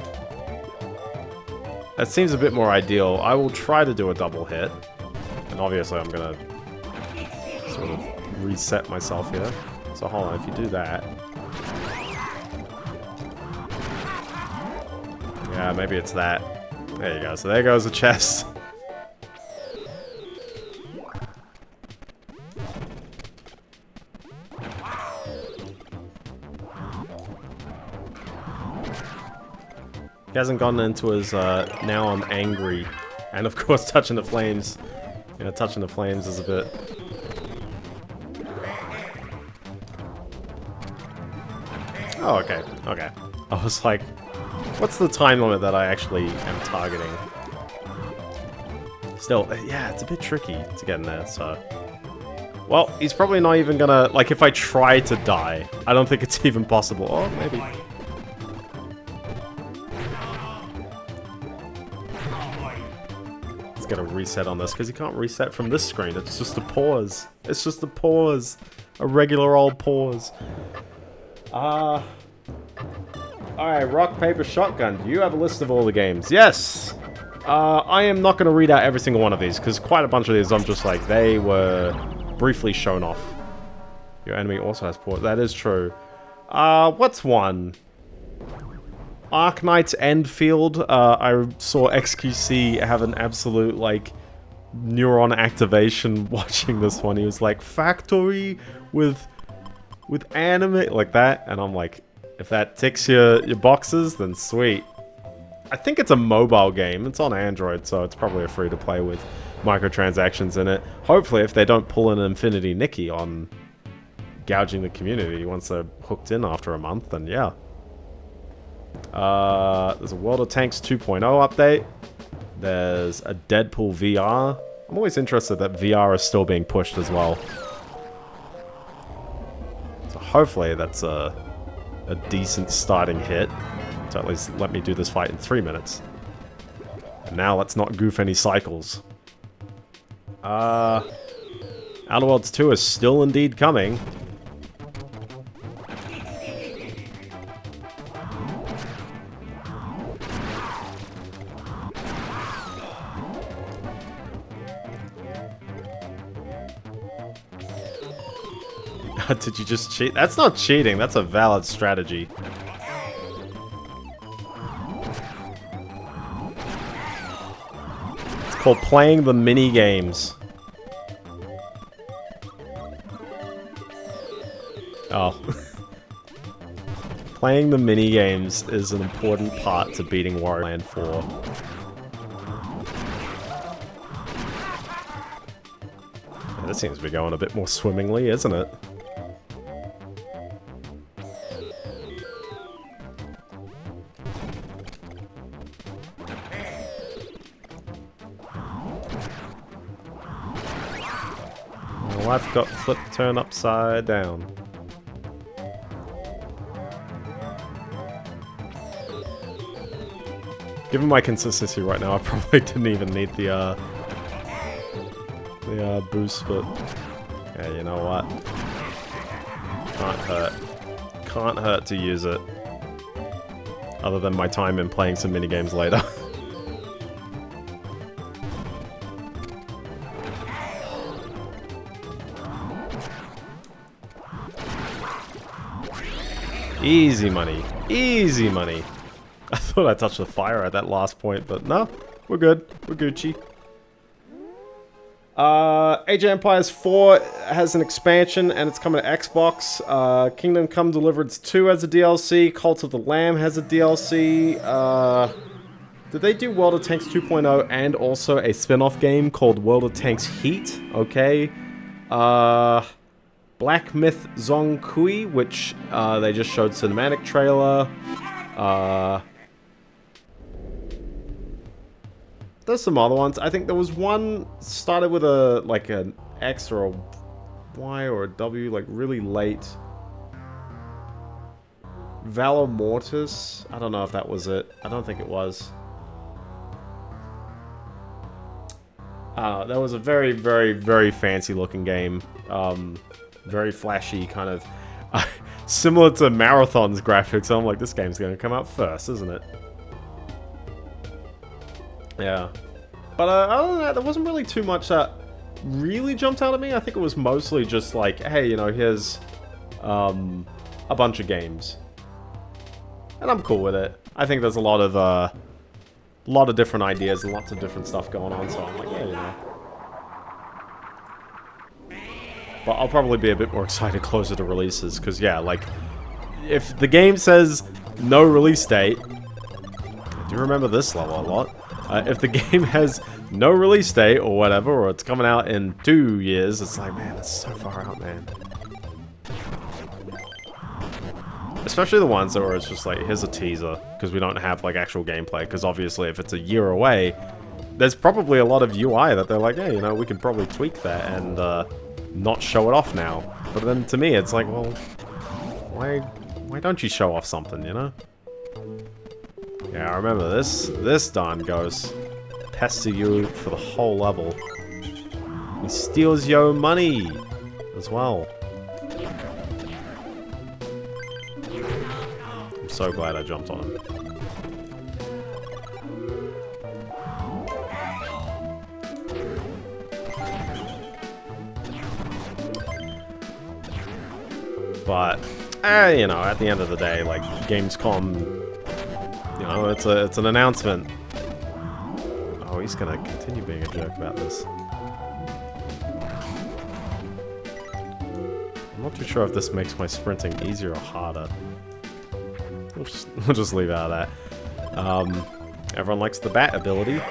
That seems a bit more ideal. I will try to do a double hit. And obviously I'm gonna sort of reset myself here. So hold on, if you do that... Yeah, maybe it's that. There you go, so there goes the chest. He hasn't gotten into his, now I'm angry. And of course, touching the flames. You know, touching the flames is a bit... Oh, okay, okay. I was like, what's the time limit that I actually am targeting? Still, yeah, it's a bit tricky to get in there, so... Well, he's probably not even gonna... Like, if I try to die, I don't think it's even possible. Oh, maybe. Let's get a reset on this, because you can't reset from this screen. It's just a pause. It's just a pause. A regular old pause. Alright, rock, paper, shotgun. Do you have a list of all the games? Yes! I am not going to read out every single one of these, because quite a bunch of these I'm just like, they were briefly shown off. Your enemy also has port. That is true. What's one? Arknight's Endfield. I saw XQC have an absolute, like, neuron activation watching this one. He was like, factory with anime, like that. And I'm like, if that ticks your boxes, then sweet. I think it's a mobile game. It's on Android, so it's probably a free-to-play with microtransactions in it. Hopefully, if they don't pull an Infinity Nicky on gouging the community once they're hooked in after a month, then yeah. There's a World of Tanks 2.0 update. There's a Deadpool VR. I'm always interested that VR is still being pushed as well. So hopefully that's a decent starting hit. So at least let me do this fight in 3 minutes. And now let's not goof any cycles. Outer Worlds 2 is still indeed coming. Did you just cheat? That's not cheating, that's a valid strategy. It's called playing the mini games. Oh. Playing the mini games is an important part to beating Wario Land 4. Yeah, this seems to be going a bit more swimmingly, isn't it? Life got flipped, turned upside down. Given my consistency right now, I probably didn't even need the boost, but yeah, you know what? Can't hurt. Can't hurt to use it. Other than my time in playing some minigames later. Easy money. Easy money. I thought I touched the fire at that last point, but no. We're good. We're Gucci. Age of Empires 4 has an expansion, and it's coming to Xbox. Kingdom Come Deliverance 2 has a DLC. Cult of the Lamb has a DLC. Did they do World of Tanks 2.0 and also a spin-off game called World of Tanks Heat? Okay. Black Myth Zongkui, which they just showed cinematic trailer. There's some other ones. I think there was one started with a like an X or a Y or a W, like really late. Valor Mortis. I don't know if that was it. I don't think it was. That was a very, very, very fancy looking game. Very flashy, kind of similar to Marathon's graphics. I'm like, this game's going to come out first, isn't it? Yeah. But other than that, there wasn't really too much that really jumped out at me. I think it was mostly just like, hey, you know, here's a bunch of games. And I'm cool with it. I think there's a lot of different ideas and lots of different stuff going on, so I'm like, yeah, you know. But I'll probably be a bit more excited closer to releases, because yeah, like, if the game says no release date, I do remember this level a lot. If the game has no release date or whatever, or it's coming out in 2 years, it's like, man, that's so far out, man. Especially the ones where it's just like, here's a teaser, because we don't have like actual gameplay, because obviously if it's a year away, there's probably a lot of UI that they're like, hey, you know, we can probably tweak that and not show it off now. But then to me, it's like, well, why don't you show off something, you know? Yeah, I remember this darn ghost pester you for the whole level. He steals your money as well. I'm so glad I jumped on him. But, you know, at the end of the day, like, Gamescom, you know, it's an announcement. Oh, he's gonna continue being a jerk about this. I'm not too sure if this makes my sprinting easier or harder. We'll just leave it at that. Everyone likes the bat ability.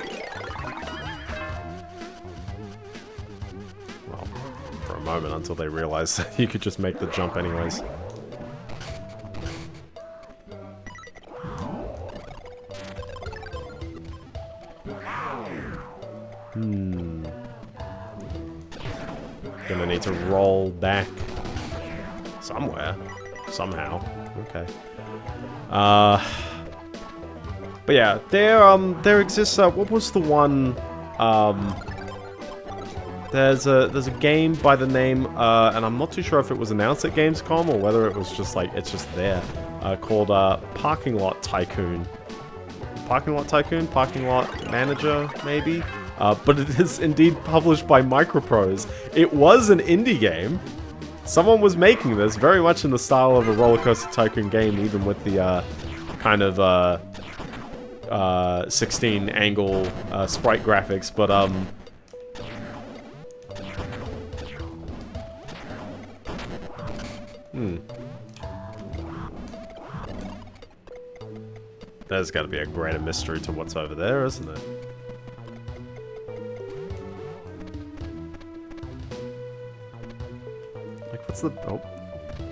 Well, for a moment until they realize that you could just make the jump anyways. Gonna need to roll back somewhere, somehow. Okay. But yeah, there exists. What was the one? There's a game by the name, and I'm not too sure if it was announced at Gamescom or whether it was just like it's just there, called Parking Lot Tycoon. Parking Lot Tycoon, Parking Lot Manager, maybe. But it is indeed published by Microprose. It was an indie game. Someone was making this very much in the style of a roller coaster tycoon game, even with the kind of 16 angle sprite graphics. But there's got to be a greater mystery to what's over there, isn't it?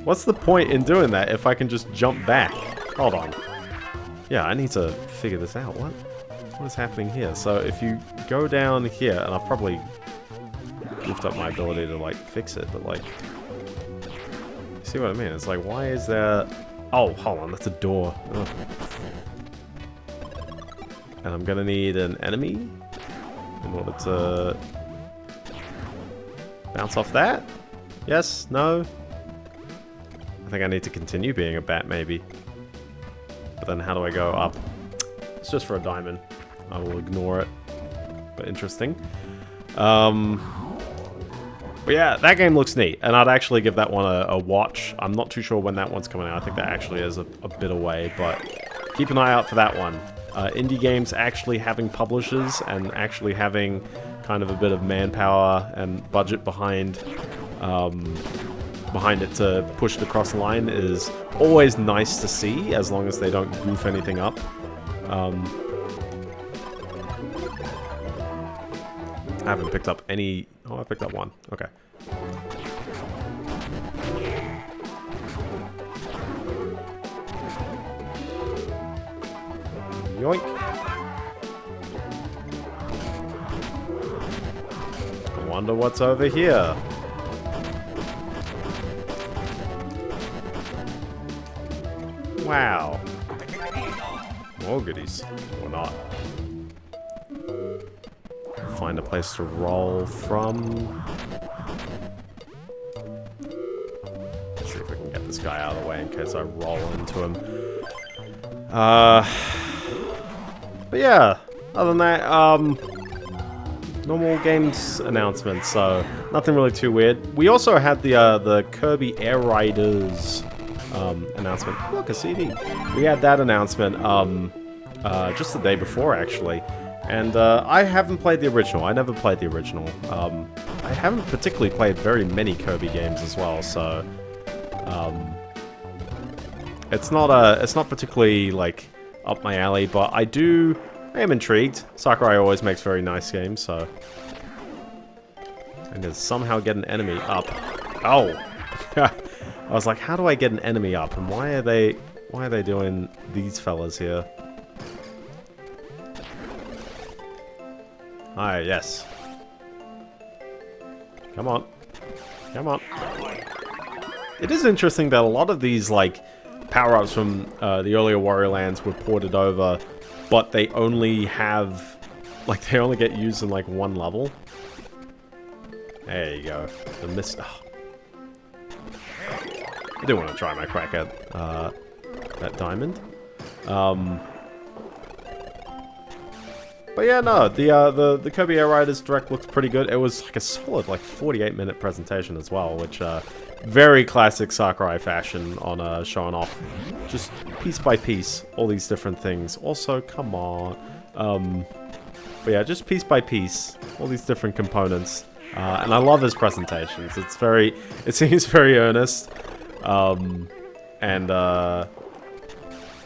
What's the point in doing that if I can just jump back? Hold on. Yeah, I need to figure this out. What is happening here? So if you go down here, and I've probably goofed up my ability to like fix it, but like, you see what I mean? It's like, why is there? Oh, hold on, that's a door. Ugh. And I'm gonna need an enemy in order to bounce off that. Yes? No? I think I need to continue being a bat, maybe. But then how do I go up? It's just for a diamond. I will ignore it. But interesting. But yeah, that game looks neat. And I'd actually give that one a watch. I'm not too sure when that one's coming out. I think that actually is a bit away. But keep an eye out for that one. Indie games actually having publishers and actually having kind of a bit of manpower and budget behind it to push it across the line is always nice to see, as long as they don't goof anything up. I haven't picked up any... Oh, I picked up one. Okay. Yoink. I wonder what's over here. Wow. More goodies. Or not. Find a place to roll from. Let's see if we can get this guy out of the way in case I roll into him. But yeah, other than that, normal games announcements, so nothing really too weird. We also had the Kirby Air Riders announcement. Look, a CD. We had that announcement just the day before, actually. And I haven't played the original. I never played the original. I haven't particularly played very many Kirby games as well, so it's not particularly like up my alley, but I am intrigued. Sakurai always makes very nice games, so I need to somehow get an enemy up. Oh. I was like, how do I get an enemy up? And why are they doing these fellas here? Hi, yes. Come on. Come on. It is interesting that a lot of these, like, power-ups from the earlier Wario Lands were ported over, but they only have... Like, they only get used in, like, one level. There you go. The mist... Oh. I do want to try my crack at that diamond. But yeah, no, the Kirby Air Riders Direct looked pretty good. It was like a solid, like, 48-minute presentation as well, which very classic Sakurai fashion on showing off just piece by piece all these different things. Also, come on. But But yeah, just piece by piece, all these different components. And I love his presentations. It seems very earnest.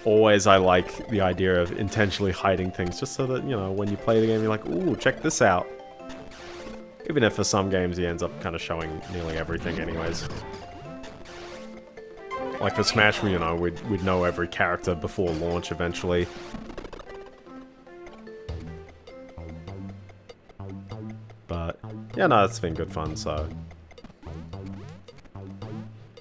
Always I like the idea of intentionally hiding things just so that, you know, when you play the game, you're like, ooh, check this out. Even if for some games he ends up kind of showing nearly everything anyways. Like for Smash, you know, we'd know every character before launch eventually. But, yeah, no, it's been good fun, so...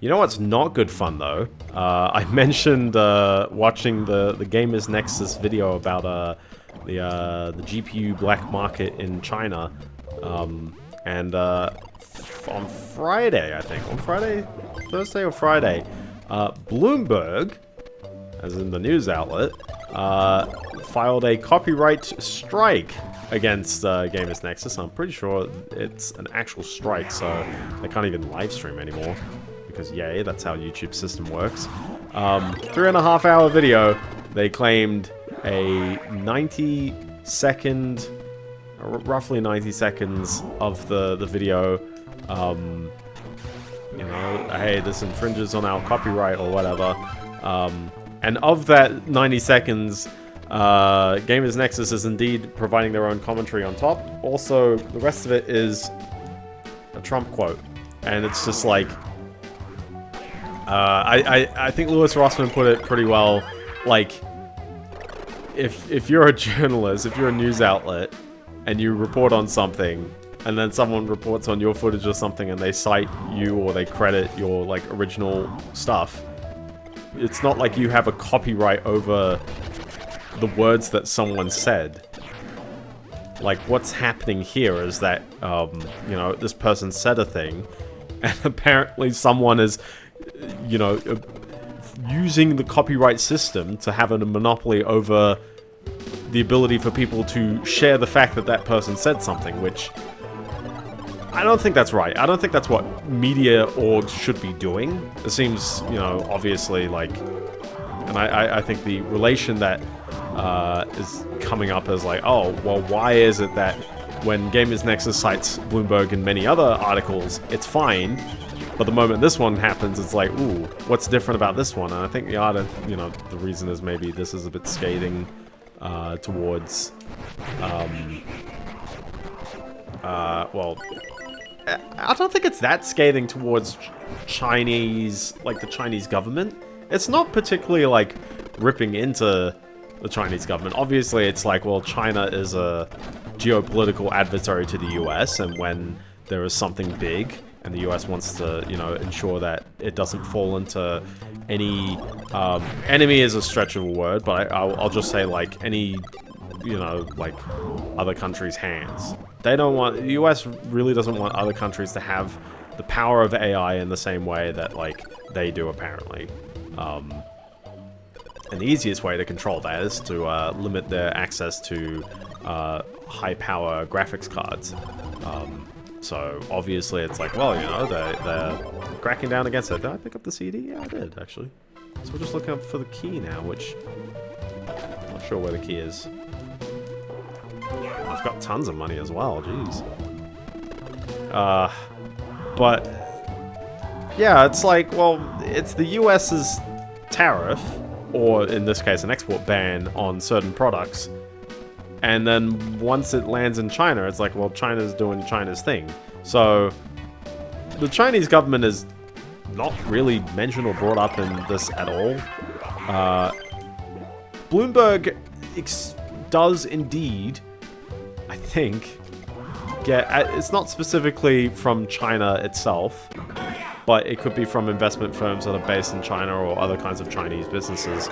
You know what's not good fun, though? I mentioned watching the GamersNexus video about the GPU black market in China. On Friday, I think. On Friday? Thursday or Friday? Bloomberg, as in the news outlet, filed a copyright strike against GamersNexus. I'm pretty sure it's an actual strike, so they can't even live stream anymore. Because yay, that's how YouTube's system works. 3.5 hour video, they claimed a 90-second, roughly 90 seconds of the video, you know, hey, this infringes on our copyright or whatever. And of that 90 seconds, GamersNexus is indeed providing their own commentary on top. Also, the rest of it is a Trump quote. And it's just like... I think Lewis Rossman put it pretty well. Like, if you're a journalist, if you're a news outlet, and you report on something, and then someone reports on your footage or something, and they cite you or they credit your like original stuff, it's not like you have a copyright over the words that someone said. Like, what's happening here is that, you know, this person said a thing, and apparently someone is, you know, using the copyright system to have a monopoly over the ability for people to share the fact that that person said something, which I don't think that's right. I don't think that's what media orgs should be doing. It seems, you know, obviously, like, and I think the relation that is coming up as like, oh, well, why is it that when GamersNexus cites Bloomberg in many other articles, it's fine, but the moment this one happens, it's like, ooh, what's different about this one? And I think you know, the reason is maybe this is a bit scathing towards, well, I don't think it's that scathing towards Chinese, like the Chinese government. It's not particularly like ripping into the Chinese government. Obviously, it's like, well, China is a geopolitical adversary to the US, and when there is something big, and the US wants to, you know, ensure that it doesn't fall into any, enemy is a stretch of a word, but I'll just say, like, any, you know, like, other countries' hands. They don't want, the US really doesn't want other countries to have the power of AI in the same way that, like, they do, apparently. And the easiest way to control that is to limit their access to high-power graphics cards. So obviously it's like, well, you know, they're cracking down against it. Did I pick up the CD? Yeah, I did, actually. So we're just looking up for the key now, which I'm not sure where the key is. I've got tons of money as well, jeez. But yeah, it's like, well, it's the US's tariff, or in this case, an export ban on certain products. And then once it lands in China, it's like, well, China's doing China's thing. So the Chinese government is not really mentioned or brought up in this at all. Bloomberg does indeed, I think, get... It's not specifically from China itself, but it could be from investment firms that are based in China or other kinds of Chinese businesses.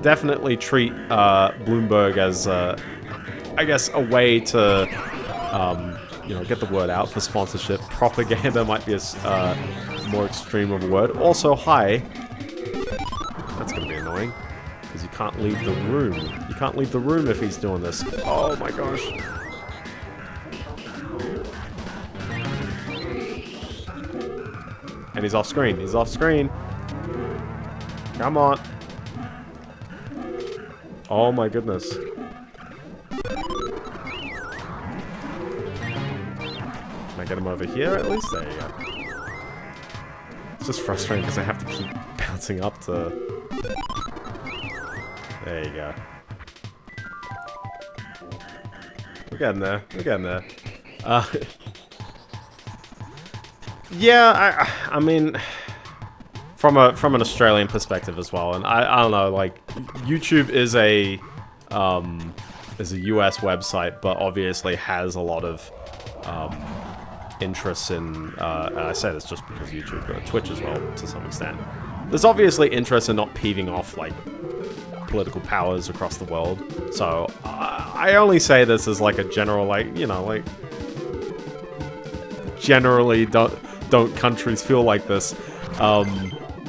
Definitely treat Bloomberg as, I guess, a way to, you know, get the word out for sponsorship. Propaganda might be a more extreme of a word. Also, hi. That's going to be annoying, because you can't leave the room. You can't leave the room if he's doing this. Oh my gosh. And he's off screen. He's off screen. Come on. Oh my goodness. I get him over here at least? There you go. It's just frustrating because I have to keep bouncing up to... There you go. We're getting there. We're getting there. Yeah, I mean... From an Australian perspective as well, and I don't know, like, YouTube is a US website, but obviously has a lot of interest in, and I say this just because YouTube, but Twitch as well, to some extent. There's obviously interest in not peeving off, like, political powers across the world, so I only say this as, like, a general, like, you know, like, generally don't countries feel like this,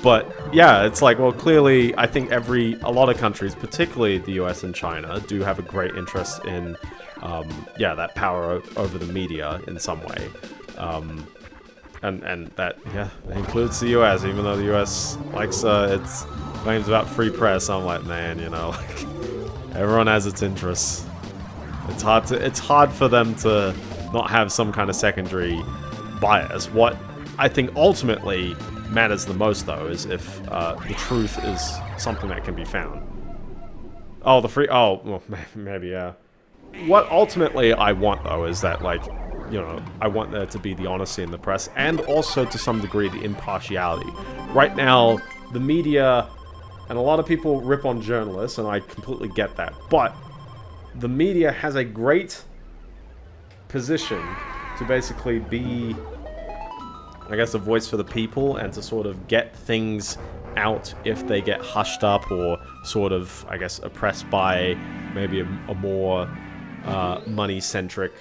but yeah, it's like, well, clearly, I think a lot of countries, particularly the US and China, do have a great interest in, yeah, that power over the media in some way. And that, yeah, includes the US, even though the US likes, its claims about free press. I'm like, man, you know, like, everyone has its interests. It's hard for them to not have some kind of secondary bias. What I think ultimately matters the most, though, is if the truth is something that can be found. Oh, well, maybe, yeah. What ultimately I want, though, is that, like, you know, I want there to be the honesty in the press, and also, to some degree, the impartiality. Right now, the media, and a lot of people rip on journalists, and I completely get that, but the media has a great position to basically be, I guess, a voice for the people, and to sort of get things out if they get hushed up or sort of, I guess, oppressed by maybe a more money-centric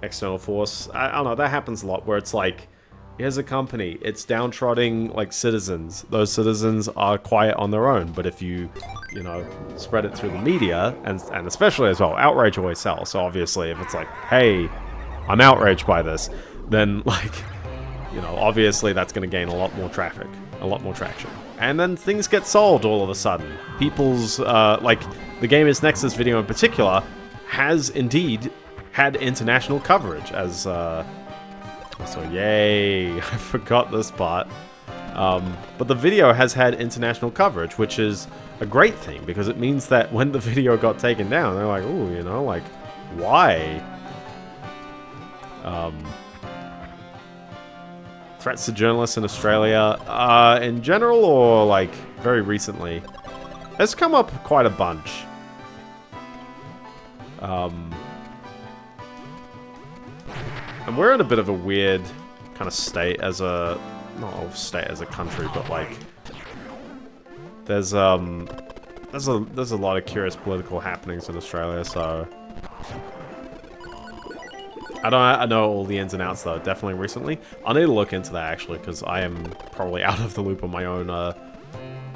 external force. I don't know, that happens a lot, where it's like, here's a company, it's downtrodden, like, citizens. Those citizens are quiet on their own, but if you know, spread it through the media, and especially as well, outrage always sells. So obviously, if it's like, hey, I'm outraged by this, then, like, you know, obviously that's going to gain a lot more traffic, a lot more traction. And then things get solved all of a sudden. People's, like, the GamersNexus video in particular has indeed had international coverage as, so yay, I forgot this part. But the video has had international coverage, which is a great thing, because it means that when the video got taken down, they're like, ooh, you know, like, why? Threats to journalists in Australia, in general, or, like, very recently? It's come up quite a bunch. And we're in a bit of a weird kind of state as a... not a state as a country, but, like... There's a lot of curious political happenings in Australia, so... I know all the ins and outs, though, definitely recently. I need to look into that, actually, because I am probably out of the loop on my own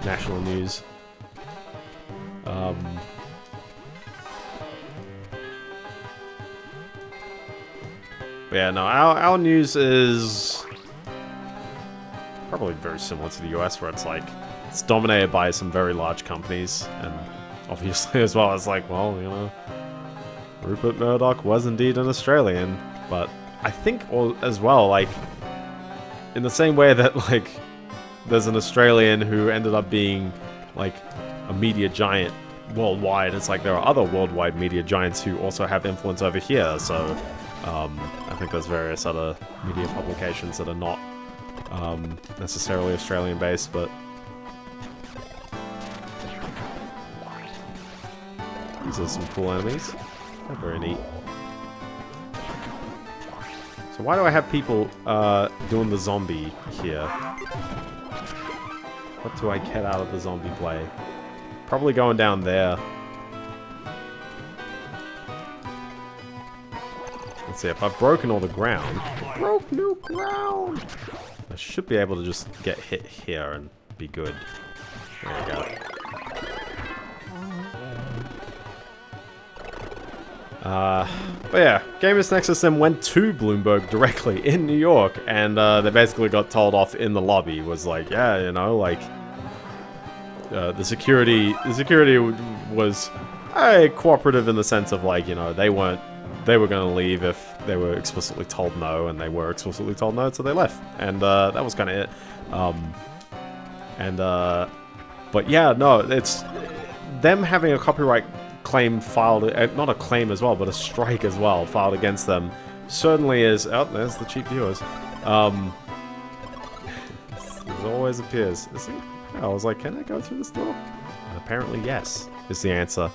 national news. But yeah, no, our news is probably very similar to the US, where it's like, it's dominated by some very large companies, and obviously as well as, like, well, you know, Rupert Murdoch was indeed an Australian, but I think as well, like, in the same way that, like, there's an Australian who ended up being, like, a media giant worldwide, it's like there are other worldwide media giants who also have influence over here, so, I think there's various other media publications that are not, necessarily Australian-based, but these are some cool enemies. They're very neat. So why do I have people doing the zombie here? What do I get out of the zombie play? Probably going down there. Let's see, if I've broken all the ground... Broke new ground! I should be able to just get hit here and be good. There we go. But yeah, GamersNexus then went to Bloomberg directly in New York, and they basically got told off in the lobby. Was like, yeah, you know, like the security was cooperative in the sense of, like, you know, they weren't they were going to leave if they were explicitly told no, and they were explicitly told no, so they left. And that was kind of it. But yeah, no, it's them having a copyright claim filed, not a claim as well, but a strike as well, filed against them, certainly is... Oh, there's the cheap viewers. It always appears. Is he? I was like, can I go through this door? And apparently yes, is the answer.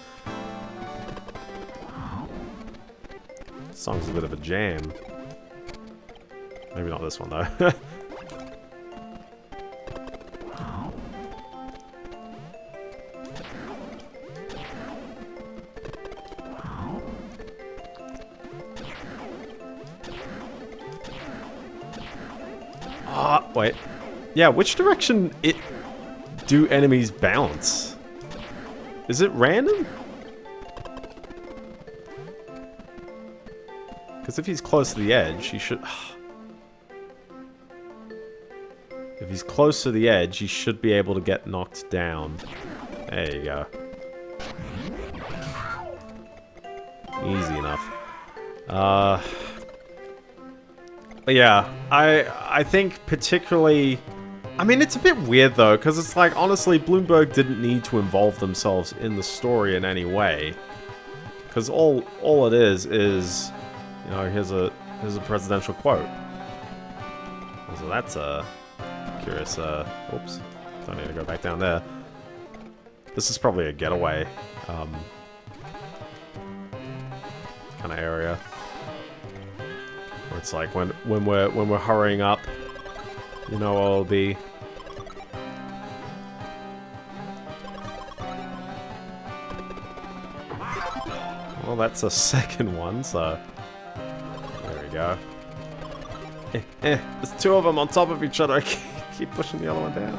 This song's a bit of a jam. Maybe not this one, though. Wait. Yeah, which direction do enemies bounce? Is it random? Because if he's close to the edge, he should... If he's close to the edge, he should be able to get knocked down. There you go. Easy enough. Yeah, I think particularly... I mean, it's a bit weird, though, because it's like, honestly, Bloomberg didn't need to involve themselves in the story in any way. Because all it is, you know, here's a presidential quote. So that's a curious, oops, don't need to go back down there. This is probably a getaway, kind of area. Where it's like, when we're hurrying up, you know what it'll be. Well, that's a second one, so... There we go. There's two of them on top of each other. I keep pushing the other one down.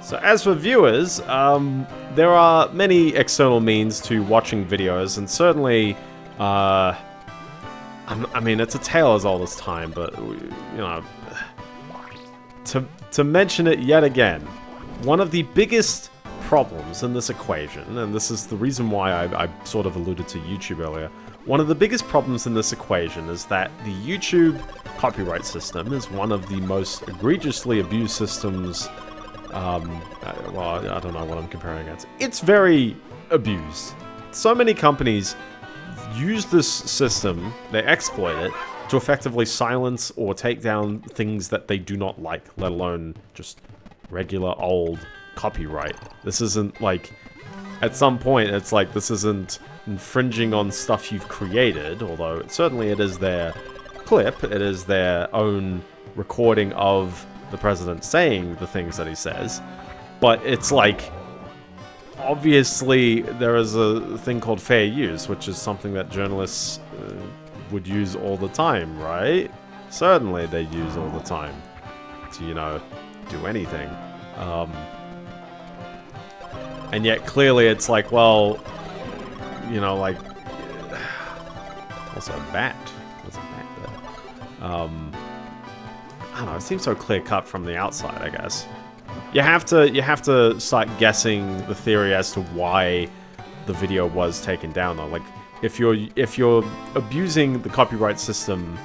So as for viewers, there are many external means to watching videos, and certainly... I mean, it's a tale as old as time, but, you know, to mention it yet again, one of the biggest problems in this equation, and this is the reason why I sort of alluded to YouTube earlier, one of the biggest problems in this equation is that the YouTube copyright system is one of the most egregiously abused systems, well, I don't know what I'm comparing against. It's very abused. So many companies use this system, they exploit it, to effectively silence or take down things that they do not like, let alone just regular old copyright. This isn't like, at some point, it's like, this isn't infringing on stuff you've created, although certainly it is their clip, it is their own recording of the president saying the things that he says, but it's like, obviously, there is a thing called fair use, which is something that journalists would use all the time, right? Certainly they use all the time to, you know, do anything. And yet, clearly, it's like, well, you know, like... Also, a bat. There's a bat there. I don't know, it seems so clear-cut from the outside, I guess. You have to start guessing the theory as to why the video was taken down, though. Like, if you're abusing the copyright system,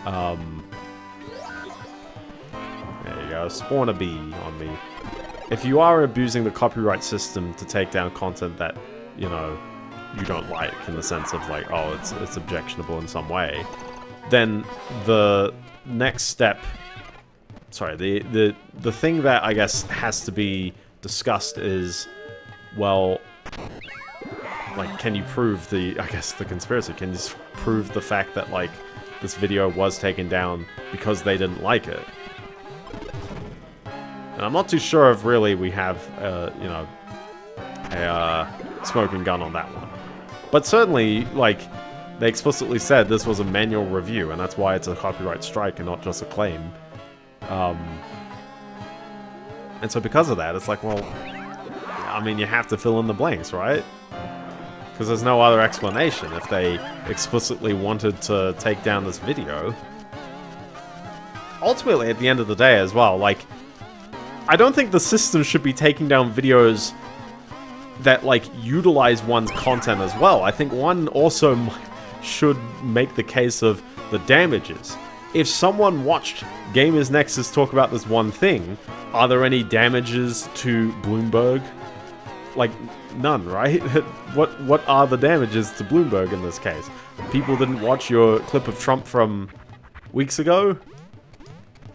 there you go, spawn a bee on me. If you are abusing the copyright system to take down content that, you know, you don't like, in the sense of like, oh, it's objectionable in some way, then the next step... Sorry, the thing that I guess has to be discussed is, well, like, can you prove the conspiracy? Can you prove the fact that, like, this video was taken down because they didn't like it? And I'm not too sure if really we have, you know, a smoking gun on that one. But certainly, like, they explicitly said this was a manual review, and that's why it's a copyright strike and not just a claim. And so because of that, it's like, well, I mean, you have to fill in the blanks, right? Because there's no other explanation if they explicitly wanted to take down this video. Ultimately, at the end of the day as well, like, I don't think the system should be taking down videos that, like, utilize one's content as well. I think one also should make the case of the damages. If someone watched GamersNexus talk about this one thing, are there any damages to Bloomberg? Like, none, right? What are the damages to Bloomberg in this case? People didn't watch your clip of Trump from weeks ago?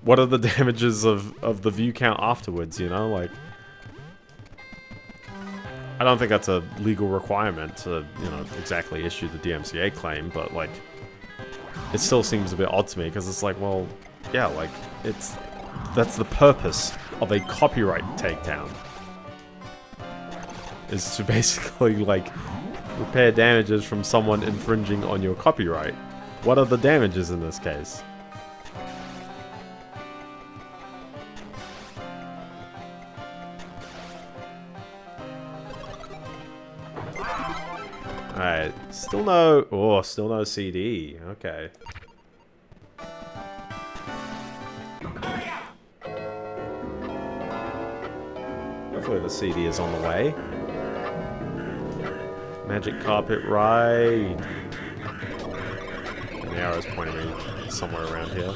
What are the damages of the view count afterwards, you know? Like, I don't think that's a legal requirement to, you know, exactly issue the DMCA claim, but, like, it still seems a bit odd to me, because it's like, well, yeah, like, that's the purpose of a copyright takedown. Is to basically, like, repair damages from someone infringing on your copyright. What are the damages in this case? Alright, still no CD. Okay. Hopefully the CD is on the way. Magic carpet ride. And the arrow's pointing me somewhere around here.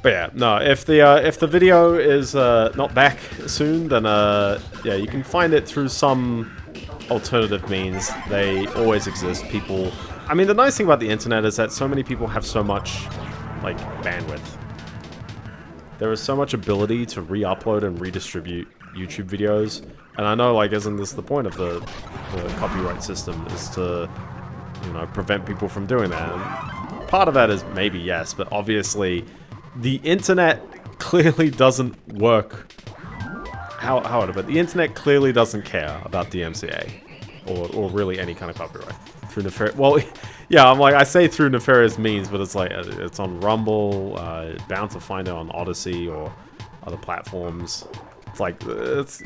But yeah, no, if the video is not back soon, then yeah, you can find it through some alternative means. They always exist. People, I mean, the nice thing about the internet is that so many people have so much, like, bandwidth. There is so much ability to re-upload and redistribute YouTube videos, and I know, like, isn't this the point of the copyright system, is to, you know, prevent people from doing that? And part of that is maybe yes, but obviously the internet clearly doesn't work. How would I put it? The internet clearly doesn't care about DMCA or really any kind of copyright through nefarious. Well, yeah, I'm like, I say through nefarious means, but it's like it's on Rumble, bound to find it on Odyssey or other platforms. It's like there's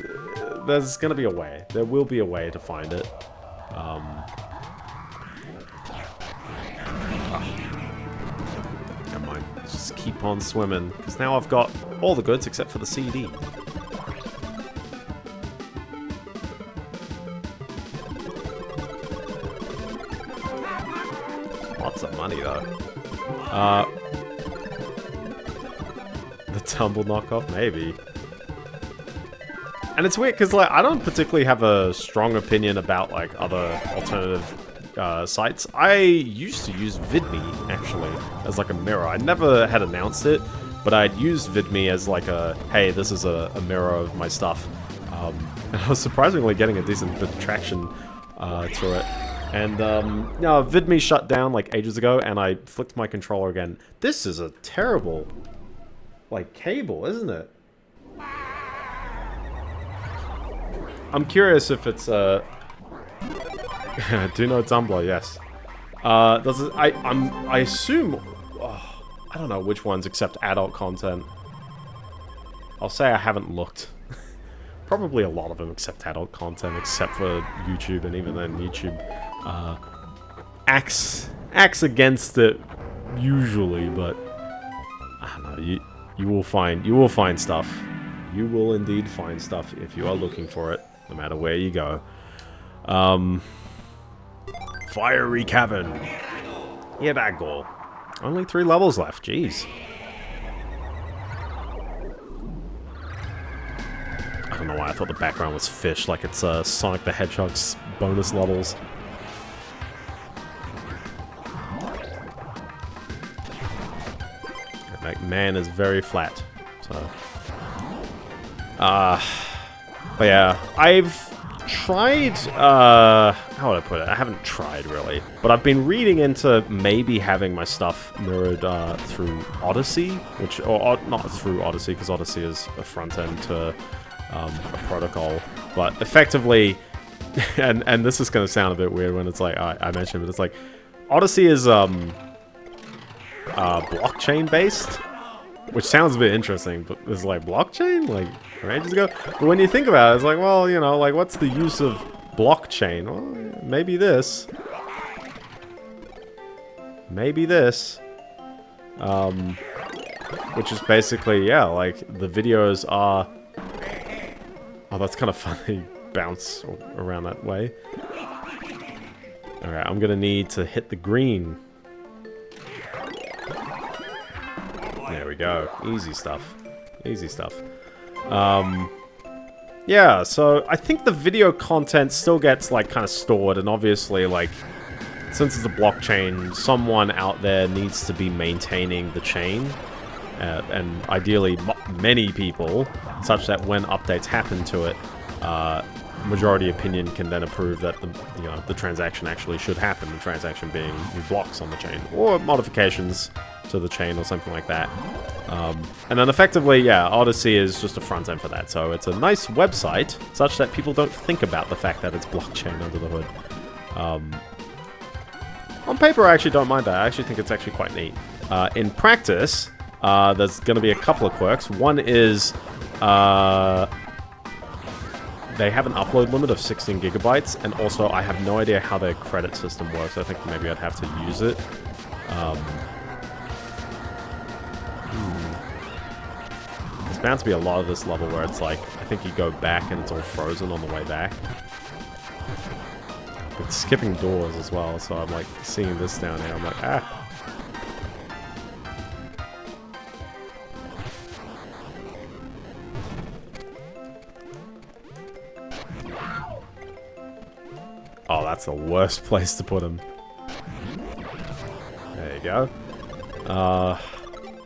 gonna be a way. There will be a way to find it. Never mind. Just keep on swimming, because now I've got all the goods except for the CD. Lots of money, though. The tumble knockoff, maybe. And it's weird, because, like, I don't particularly have a strong opinion about, like, other alternative sites. I used to use VidMe, actually, as, like, a mirror. I never had announced it, but I'd used VidMe as, like, a, hey, this is a mirror of my stuff. And I was surprisingly getting a decent bit of traction through it. And, no, VidMe shut down, like, ages ago, and I flicked my controller again. This is a terrible, like, cable, isn't it? I'm curious if it's, do know Tumblr, yes. Does it, I assume, I don't know which ones accept adult content. I'll say I haven't looked. Probably a lot of them accept adult content, except for YouTube, and even then YouTube acts against it usually, but I don't know. You will find stuff. You will indeed find stuff if you are looking for it, no matter where you go. Fiery Cavern. Yeah, bad goal. Only 3 levels left. Jeez. I don't know why I thought the background was fish, like it's Sonic the Hedgehog's bonus levels. Man is very flat, so. But yeah, I've tried, how would I put it? I haven't tried, really. But I've been reading into maybe having my stuff mirrored through Odyssey, which, or not through Odyssey, because Odyssey is a front end to a protocol. But effectively, and this is going to sound a bit weird when it's like, I mentioned, but it's like, Odyssey is blockchain based, which sounds a bit interesting, but it's like blockchain, like from ages ago. But when you think about it, it's like, well, you know, like what's the use of blockchain? Well, maybe this. Maybe this. Which is basically, yeah, like, the videos are... Oh, that's kind of funny. Bounce around that way. Alright, I'm gonna need to hit the green. There we go. Easy stuff. Easy stuff. Yeah, so I think the video content still gets, like, kind of stored, and obviously, like, since it's a blockchain, someone out there needs to be maintaining the chain. And ideally, many people, such that when updates happen to it, majority opinion can then approve that the transaction actually should happen. The transaction being new blocks on the chain or modifications to the chain or something like that. And then effectively, yeah, Odyssey is just a front end for that. So it's a nice website such that people don't think about the fact that it's blockchain under the hood. On paper, I actually don't mind that. I actually think it's actually quite neat. In practice, there's going to be a couple of quirks. One is they have an upload limit of 16 gigabytes, and also I have no idea how their credit system works. I think maybe I'd have to use it. There's bound to be a lot of this level where it's like, I think you go back and it's all frozen on the way back. But skipping doors as well, so I'm like seeing this down here, I'm like, ah. Oh, that's the worst place to put him. There you go.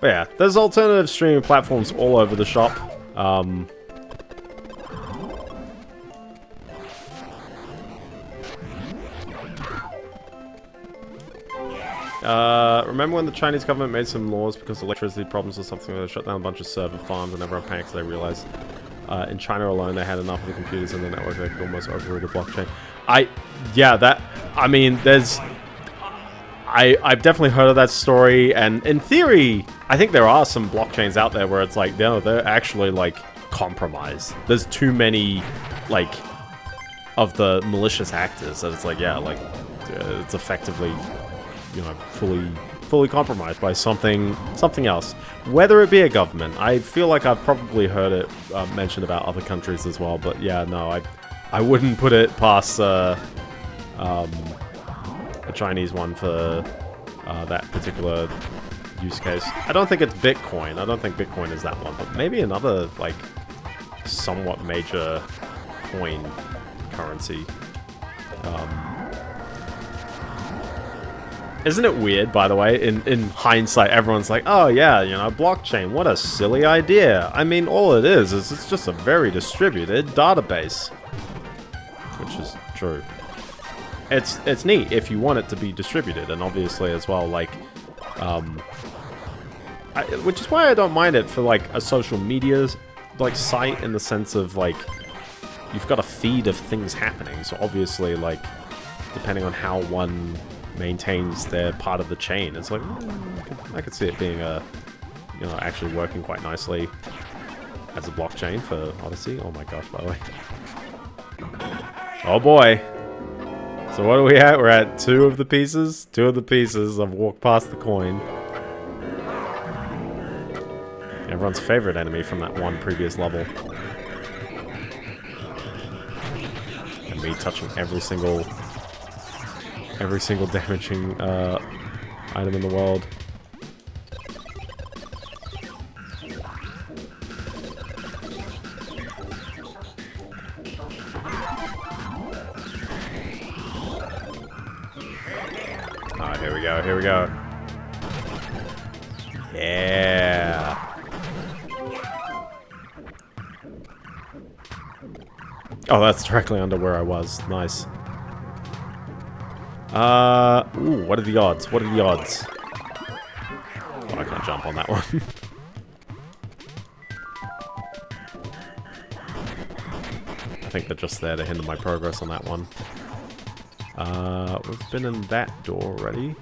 But yeah, there's alternative streaming platforms all over the shop. Remember when the Chinese government made some laws because of electricity problems or something? They shut down a bunch of server farms and everyone panicked because they realized in China alone they had enough of the computers in the network they could almost override the blockchain. I've definitely heard of that story, and in theory, I think there are some blockchains out there where it's like, no, they're actually, like, compromised. There's too many, like, of the malicious actors that it's like, yeah, like, it's effectively, you know, fully compromised by something else. Whether it be a government, I feel like I've probably heard it mentioned about other countries as well, but yeah, no, I wouldn't put it past a Chinese one for that particular use case. I don't think it's Bitcoin. I don't think Bitcoin is that one, but maybe another, like, somewhat major coin currency. Isn't it weird, by the way, in hindsight, everyone's like, oh yeah, you know, blockchain, what a silly idea. I mean, all it is it's just a very distributed database. Which is true. It's neat if you want it to be distributed, and obviously as well, like, which is why I don't mind it for, like, a social media, like, site, in the sense of, like, you've got a feed of things happening, so obviously, like, depending on how one maintains their part of the chain, it's like, I could see it being you know, actually working quite nicely as a blockchain for Odyssey. Oh my gosh, by the way. Oh boy. So what are we at? We're at 2 of the pieces. 2 of the pieces. I've walked past the coin. Everyone's favorite enemy from that one previous level. And me touching every single damaging item in the world. Here we go. Yeah. Oh, that's directly under where I was. Nice. Ooh, what are the odds? What are the odds? Oh, I can't jump on that one. I think they're just there to hinder my progress on that one. We've been in that door already.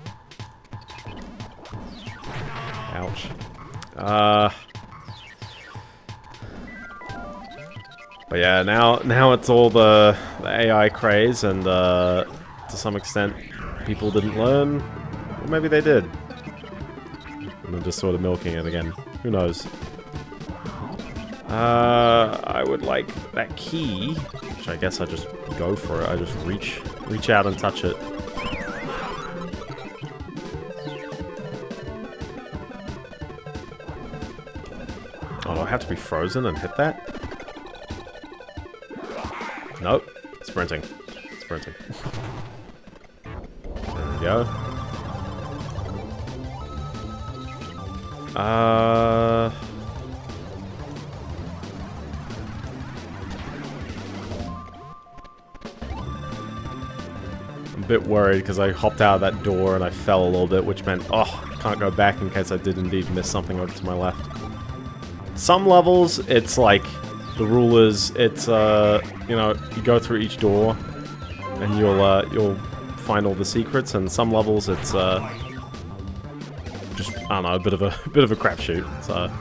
Ouch. But yeah, now it's all the AI craze, and to some extent, people didn't learn. Or maybe they did. And they're just sort of milking it again. Who knows? I would like that key, which I guess I just go for it. I just reach out and touch it. Oh, do I have to be frozen and hit that? Nope. Sprinting. Sprinting. There we go. I'm a bit worried because I hopped out of that door and I fell a little bit, which meant, oh, I can't go back in case I did indeed miss something over to my left. Some levels, it's like, the rule is, it's, you know, you go through each door and you'll find all the secrets, and some levels it's, just, I don't know, a bit of a crapshoot, so...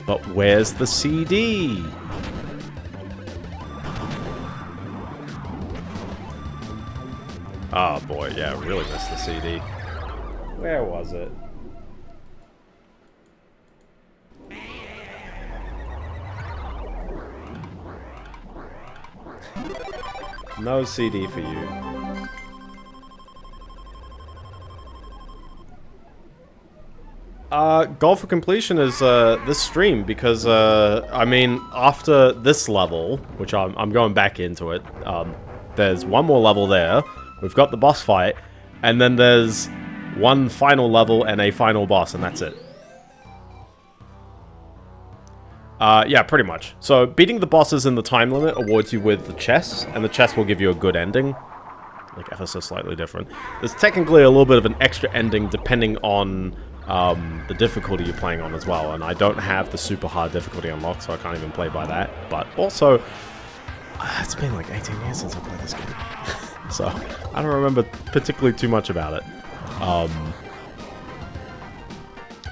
But where's the CD? Oh boy, yeah, I really missed the CD. Where was it? No CD for you. Goal for completion is this stream, because I mean, after this level, which I'm going back into it, there's one more level there. We've got the boss fight, and then there's one final level and a final boss, and that's it. Yeah, pretty much. So, beating the bosses in the time limit awards you with the chest, and the chest will give you a good ending. Like, ever so slightly different. There's technically a little bit of an extra ending depending on the difficulty you're playing on as well, and I don't have the super hard difficulty unlocked, so I can't even play by that. But also, it's been like 18 years since I played this game. So, I don't remember particularly too much about it.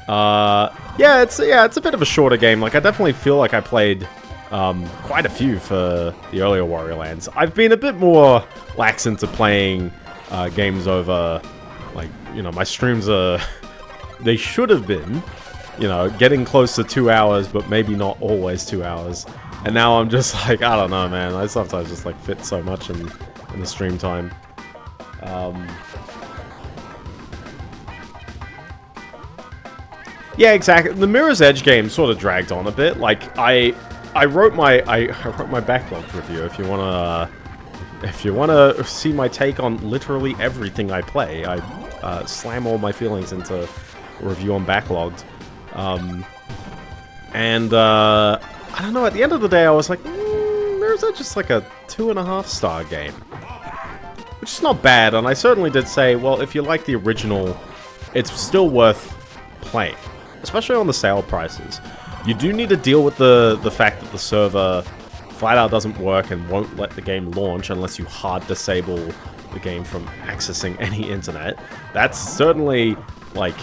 Yeah, it's a bit of a shorter game. Like, I definitely feel like I played quite a few for the earlier Wario Lands. I've been a bit more lax into playing games over, like, you know, my streams are... They should have been, you know, getting close to 2 hours, but maybe not always 2 hours. And now I'm just like, I don't know, man. I sometimes just, like, fit so much in the stream time. Yeah, exactly. The Mirror's Edge game sort of dragged on a bit. Like, I wrote my backlog review. If you wanna see my take on literally everything I play, I slam all my feelings into a review on Backlogged. I don't know. At the end of the day, I was like, Mirror's Edge is like a 2.5-star game, which is not bad. And I certainly did say, well, if you like the original, it's still worth playing. Especially on the sale prices. You do need to deal with the fact that the server flat out doesn't work and won't let the game launch unless you hard disable the game from accessing any internet. That's certainly, like,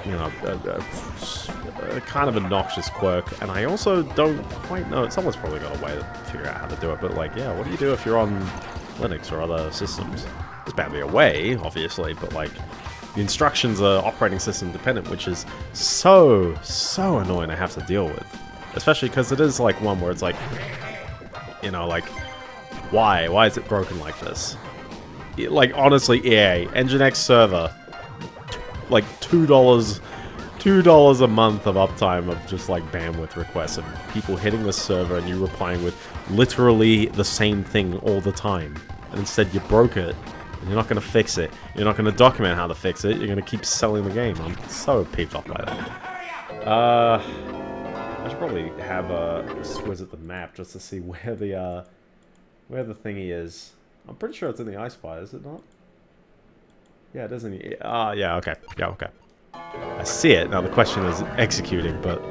you know, a kind of obnoxious quirk. And I also don't quite know, someone's probably got a way to figure out how to do it, but like, yeah, what do you do if you're on Linux or other systems? There's badly a way, obviously, but like, the instructions are operating system dependent, which is so annoying to have to deal with. Especially because it is like one where it's like, you know, like, why? Why is it broken like this? Like, honestly, EA, Nginx server, like $2 a month of uptime of just like bandwidth requests of people hitting the server and you replying with literally the same thing all the time. And instead you broke it. You're not going to fix it. You're not going to document how to fix it. You're going to keep selling the game. I'm so peeved off by that. I should probably have a squiz at the map just to see where the thingy is. I'm pretty sure it's in the ice pie, is it not? Yeah, it is in the... yeah, okay. Yeah, okay. I see it. Now the question is executing, but...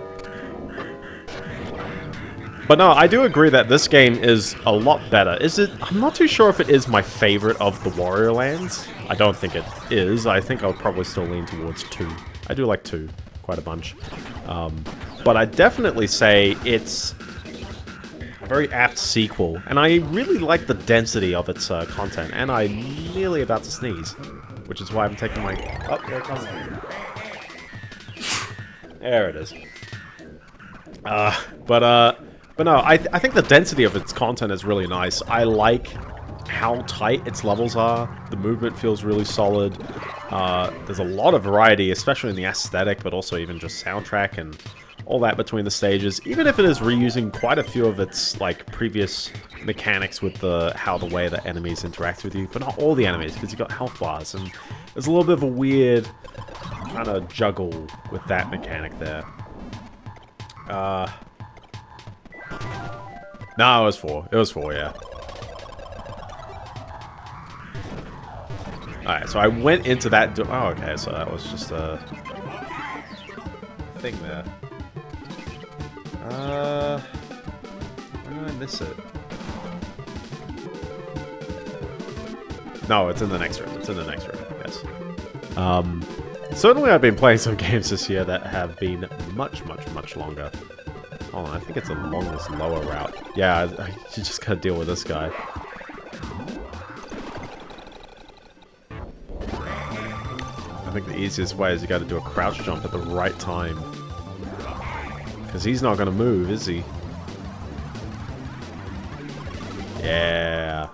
But no, I do agree that this game is a lot better. Is it? I'm not too sure if it is my favorite of the Wario Lands. I don't think it is. I think I'll probably still lean towards 2. I do like 2 quite a bunch. But I definitely say it's very apt sequel, and I really like the density of its content, and I'm nearly about to sneeze, which is why I'm taking my... Oh, there it comes. There it is. But no, I think the density of its content is really nice. I like how tight its levels are. The movement feels really solid. There's a lot of variety, especially in the aesthetic, but also even just soundtrack and all that between the stages. Even if it is reusing quite a few of its like previous mechanics with how the way that enemies interact with you, but not all the enemies, because you've got health bars, and there's a little bit of a weird kind of juggle with that mechanic there. No, it was 4. It was 4, yeah. Alright, so I went into that door. Oh, okay, so that was just a thing there. Where did I miss it? No, it's in the next room. It's in the next room, yes. Certainly I've been playing some games this year that have been much, much, much longer. Hold on, I think it's along this lower route. Yeah, I just gotta deal with this guy. I think the easiest way is you gotta do a crouch jump at the right time. Because he's not gonna move, is he? Yeah.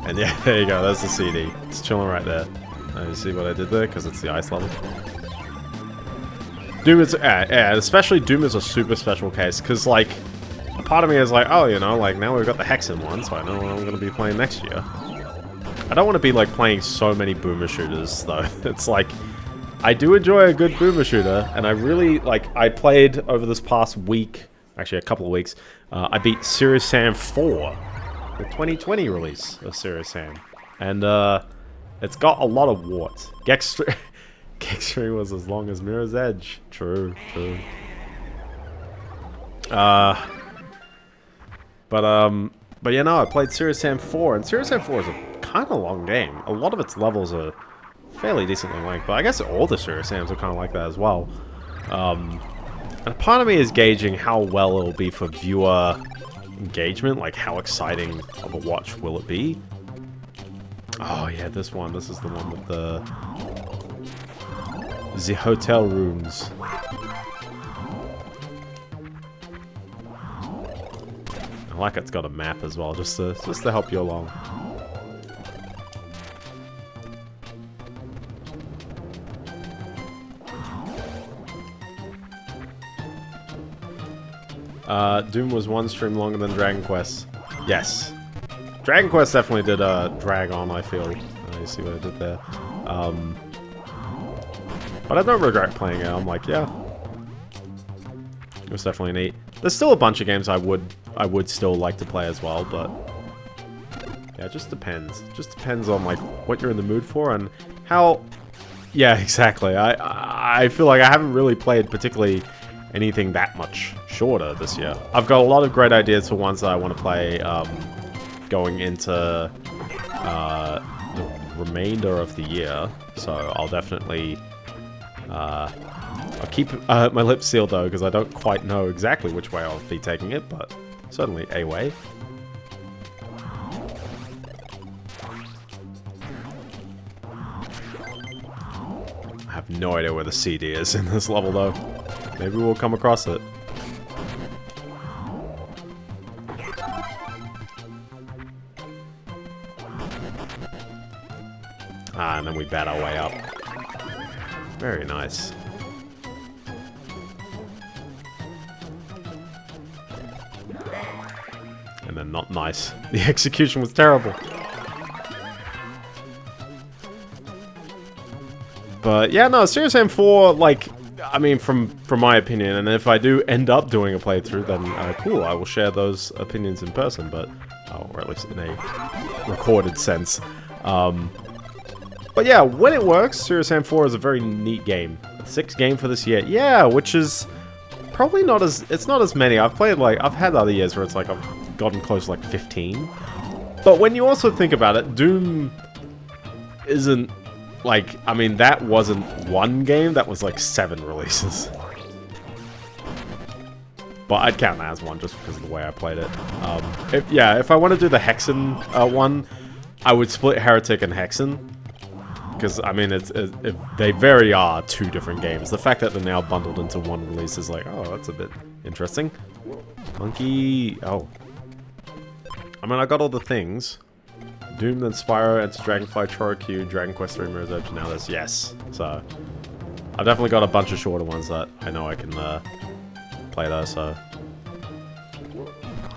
And yeah, there you go, there's the CD. It's chilling right there. You see what I did there? Because it's the ice level. Doom is, yeah, especially Doom is a super special case, because, like, a part of me is like, oh, you know, like, now we've got the Hexen one, so I know what I'm going to be playing next year. I don't want to be, like, playing so many boomer shooters, though. It's like, I do enjoy a good boomer shooter, and I really, like, I played over this past week, actually a couple of weeks, I beat Serious Sam 4, the 2020 release of Serious Sam, and, it's got a lot of warts. Gex3 was as long as Mirror's Edge. True, true. But yeah, no, I played Serious Sam 4, and Serious Sam 4 is a kind of long game. A lot of its levels are fairly decently length, but I guess all the Serious Sams are kind of like that as well. And a part of me is gauging how well it'll be for viewer engagement, like how exciting of a watch will it be. Oh yeah, this one. This is the one with the hotel rooms. I like it's got a map as well, just to help you along. Doom was one stream longer than Dragon Quest. Yes. Dragon Quest definitely did drag on, I feel. You see what I did there. But I don't regret playing it. I'm like, yeah. It was definitely neat. There's still a bunch of games I would still like to play as well, but yeah, it just depends. It just depends on like what you're in the mood for and how. Yeah, exactly. I feel like I haven't really played particularly anything that much shorter this year. I've got a lot of great ideas for ones that I want to play going into the remainder of the year, so I'll definitely I'll keep my lips sealed though, because I don't quite know exactly which way I'll be taking it, but certainly a way. I have no idea where the CD is in this level though. Maybe we'll come across it. Ah, and then we bat our way up. Very nice. And then not nice. The execution was terrible. But yeah, no, Serious Sam 4, like, I mean, from my opinion, and if I do end up doing a playthrough, then cool, I will share those opinions in person, but, or at least in a recorded sense. But yeah, when it works, Serious Sam 4 is a very neat game. 6th game for this year. Yeah, which is probably not as... It's not as many. I've played, like... I've had other years where it's like I've gotten close to, like, 15. But when you also think about it, Doom isn't... Like, I mean, that wasn't one game. That was, like, 7 releases. But I'd count that as one just because of the way I played it. If I want to do the Hexen one, I would split Heretic and Hexen. Because, I mean, they very are two different games. The fact that they're now bundled into one release is like, oh, that's a bit interesting. Monkey... Oh. I mean, I got all the things. Doom, then Spyro, Enter Dragonfly, Chorokyu, Dragon Quest 3 Mirror's Edge, now this, yes. So, I've definitely got a bunch of shorter ones that I know I can play those, so...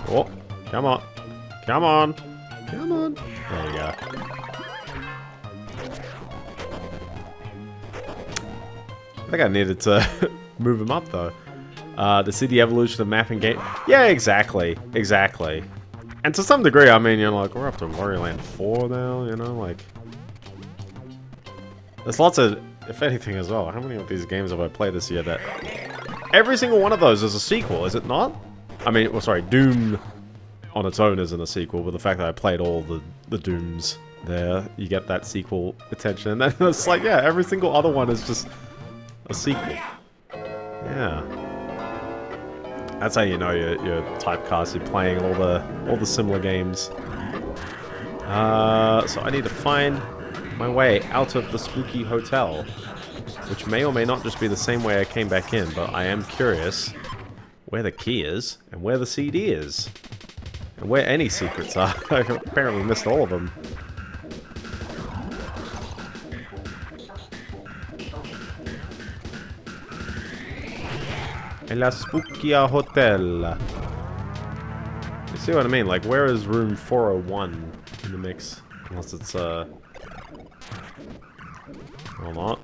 Oh, come on. Come on. Come on. There you go. I think I needed to move him up, though. To see the evolution of mapping game. Yeah, exactly. Exactly. And to some degree, I mean, like, we're up to Wario Land 4 now, like... There's lots of... If anything as well, how many of these games have I played this year that... Every single one of those is a sequel, is it not? I mean, well, sorry, Doom on its own isn't a sequel, but the fact that I played all the Dooms there, you get that sequel attention. And then it's like, yeah, every single other one is just... a sequel. Yeah. That's how you know you're typecast. You're playing all the similar games. So I need to find my way out of the spooky hotel, which may or may not just be the same way I came back in, but I am curious where the key is and where the CD is and where any secrets are. I apparently missed all of them. En la Spookia Hotel. You see what I mean? Like, where is room 401 in the mix? Unless it's, Or not.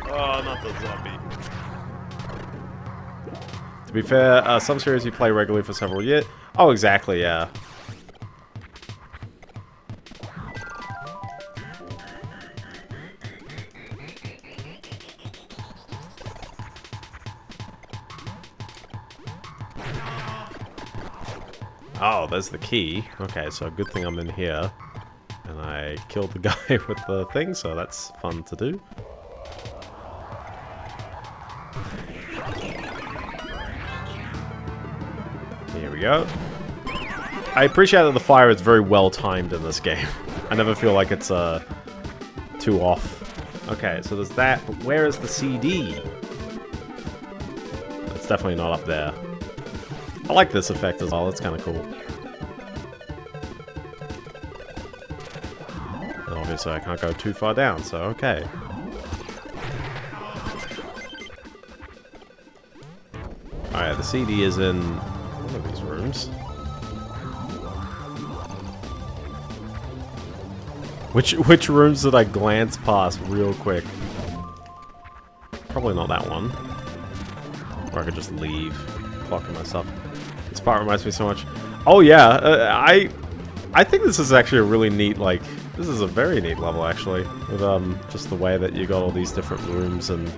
Oh, not the zombie. To be fair, some series you play regularly for several years. Oh, exactly, yeah. Oh, there's the key. Okay, so good thing I'm in here. And I killed the guy with the thing, so that's fun to do. Here we go. I appreciate that the fire is very well timed in this game. I never feel like it's too off. Okay, so there's that, but where is the CD? It's definitely not up there. I like this effect as well, it's kind of cool. And obviously I can't go too far down, so okay. Alright, the CD is in one of these rooms. Which rooms did I glance past real quick? Probably not that one. Or I could just leave, clocking myself. This part reminds me so much. Oh yeah, I think this is actually a really neat, like, this is a very neat level actually, with just the way that you got all these different rooms and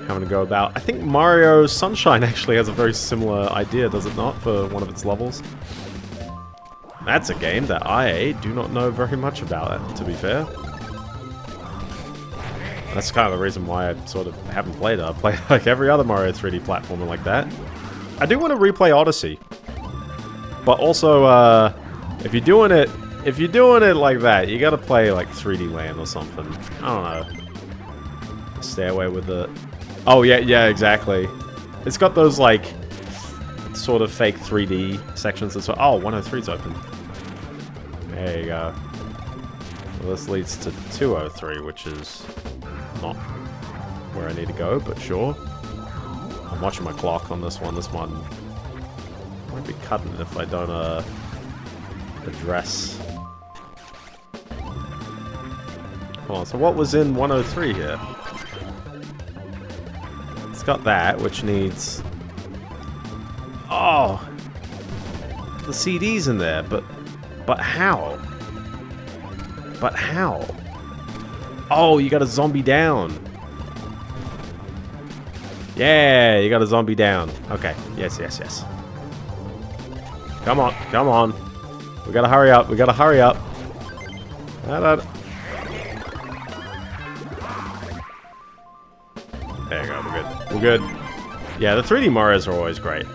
having to go about. I think Mario Sunshine actually has a very similar idea, does it not, for one of its levels? That's a game that I do not know very much about, to be fair. That's kind of the reason why I sort of haven't played it. I've played like every other Mario 3D platformer like that. I do want to replay Odyssey. But also, if you're doing it like that, you gotta play like 3D Land or something. I don't know. Stairway with the... Oh yeah, exactly. It's got those like sort of fake 3D sections as well. Oh, 103's open. There you go. Well, this leads to 203, which is not where I need to go, but sure. I'm watching my clock on this one. This one might be cutting if I don't address. Hold on, so what was in 103 here? It's got that, which needs... Oh! The CD's in there, but how? But how? Oh, you got a zombie down. Yeah, you got a zombie down. Okay, yes. Come on. We gotta hurry up, There you go, we're good. Yeah, the 3D Marios are always great.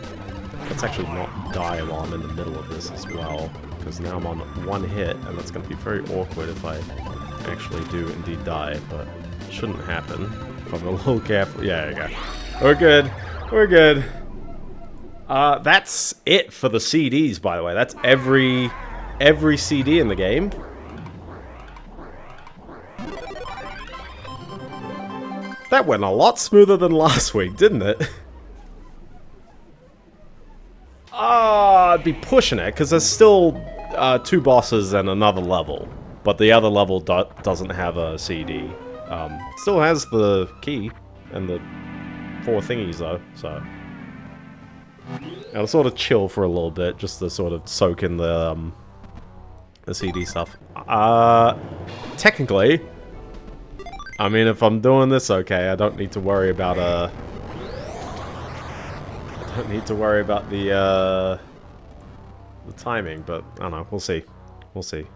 let's actually not die while I'm in the middle of this as well, because now I'm on one hit, and that's going to be very awkward if I actually do indeed die, but it shouldn't happen if I'm a little careful. Yeah, there you go. We're good. We're good. That's it for the CDs, by the way. That's every CD in the game. That went a lot smoother than last week, didn't it? I'd be pushing it, because there's still 2 bosses and another level. But the other level doesn't have a CD. Still has the key and the 4 thingies, though, so... I'll sort of chill for a little bit, just to sort of soak in the CD stuff. Technically... I mean, if I'm doing this okay, I don't need to worry about, I don't need to worry about the timing, but, I don't know, we'll see. We'll see.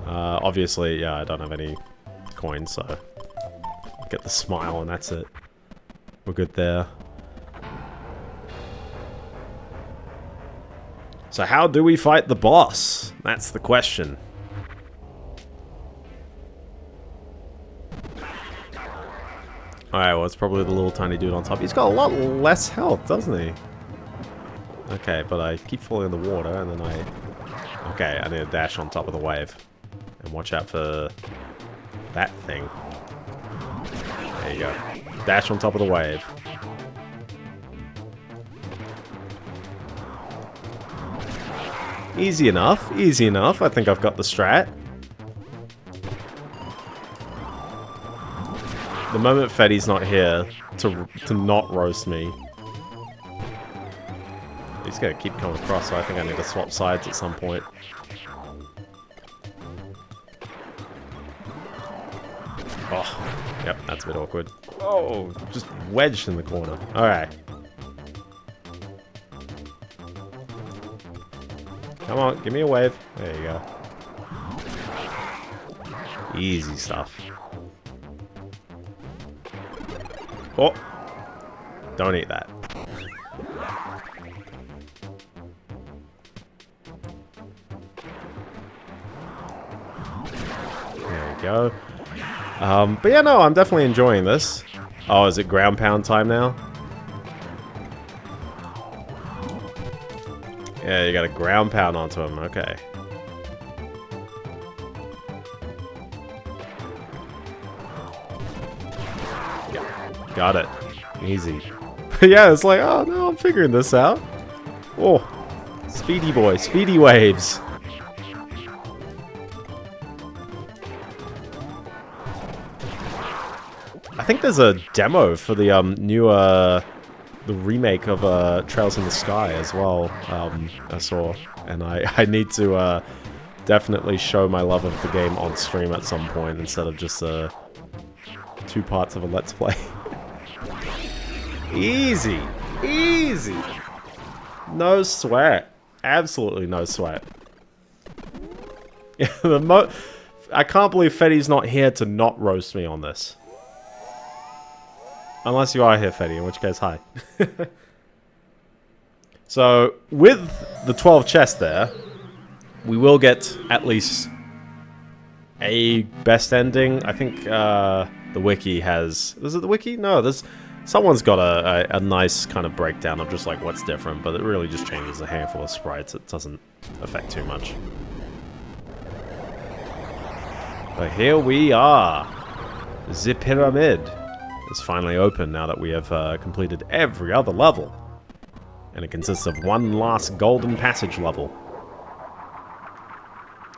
Obviously, yeah, I don't have any coins, so... Get the smile and that's it. We're good there. So how do we fight the boss? That's the question. Alright, well, it's probably the little tiny dude on top. He's got a lot less health, doesn't he? Okay, but I keep falling in the water, and then I... Okay, I need to dash on top of the wave. And watch out for... that thing. There you go. Dash on top of the wave. Easy enough, easy enough. I think I've got the strat. The moment Fetty's not here to not roast me. He's gonna keep coming across, so I think I need to swap sides at some point. Oh, yep, that's a bit awkward. Oh, just wedged in the corner. Alright. Come on, give me a wave. There you go. Easy stuff. Oh! Don't eat that. There we go. But yeah, no, I'm definitely enjoying this. Oh, is it ground pound time now? Yeah, you got a ground pound onto him. Okay. Got it. Easy. Yeah, it's like, oh no, I'm figuring this out. Oh, speedy boy, speedy waves. I think there's a demo for the the remake of Trails in the Sky as well. I saw, and I need to definitely show my love of the game on stream at some point instead of just 2 parts of a Let's Play. Easy, easy. No sweat. Absolutely no sweat. Yeah, I can't believe Fetty's not here to not roast me on this. Unless you are here, Fetty, in which case, hi. So, with the 12 chests there, we will get at least a best ending. I think the wiki has... Is it the wiki? No, there's... Someone's got a nice kind of breakdown of just like what's different, but it really just changes a handful of sprites. It doesn't affect too much. But here we are. The pyramid is finally open now that we have completed every other level. And it consists of one last golden passage level.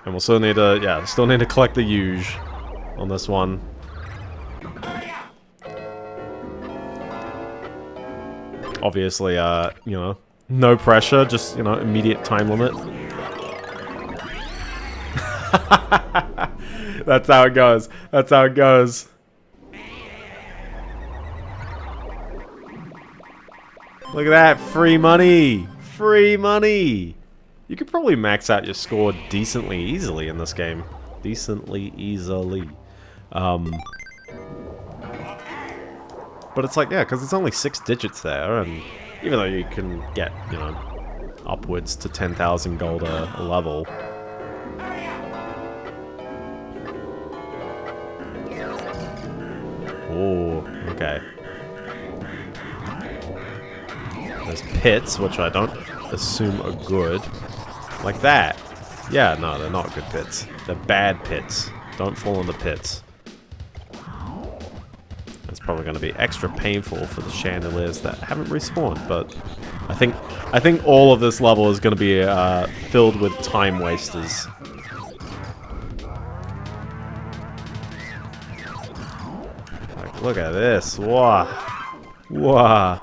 And we'll still need to, yeah, still need to collect the huge on this one. Obviously, you know, no pressure, just, you know, immediate time limit. That's how it goes. That's how it goes. Look at that, free money! Free money! You could probably max out your score decently easily in this game. Decently easily. But it's like, yeah, because it's only 6 digits there, and Even though you can get, you know, upwards to 10,000 gold a level. Oh, okay. There's pits, which I don't assume are good. Like that. Yeah, no, they're not good pits. They're bad pits. Don't fall in the pits. It's probably going to be extra painful for the chandeliers that haven't respawned, but I think all of this level is going to be filled with time wasters. Like, look at this! Wow, wow.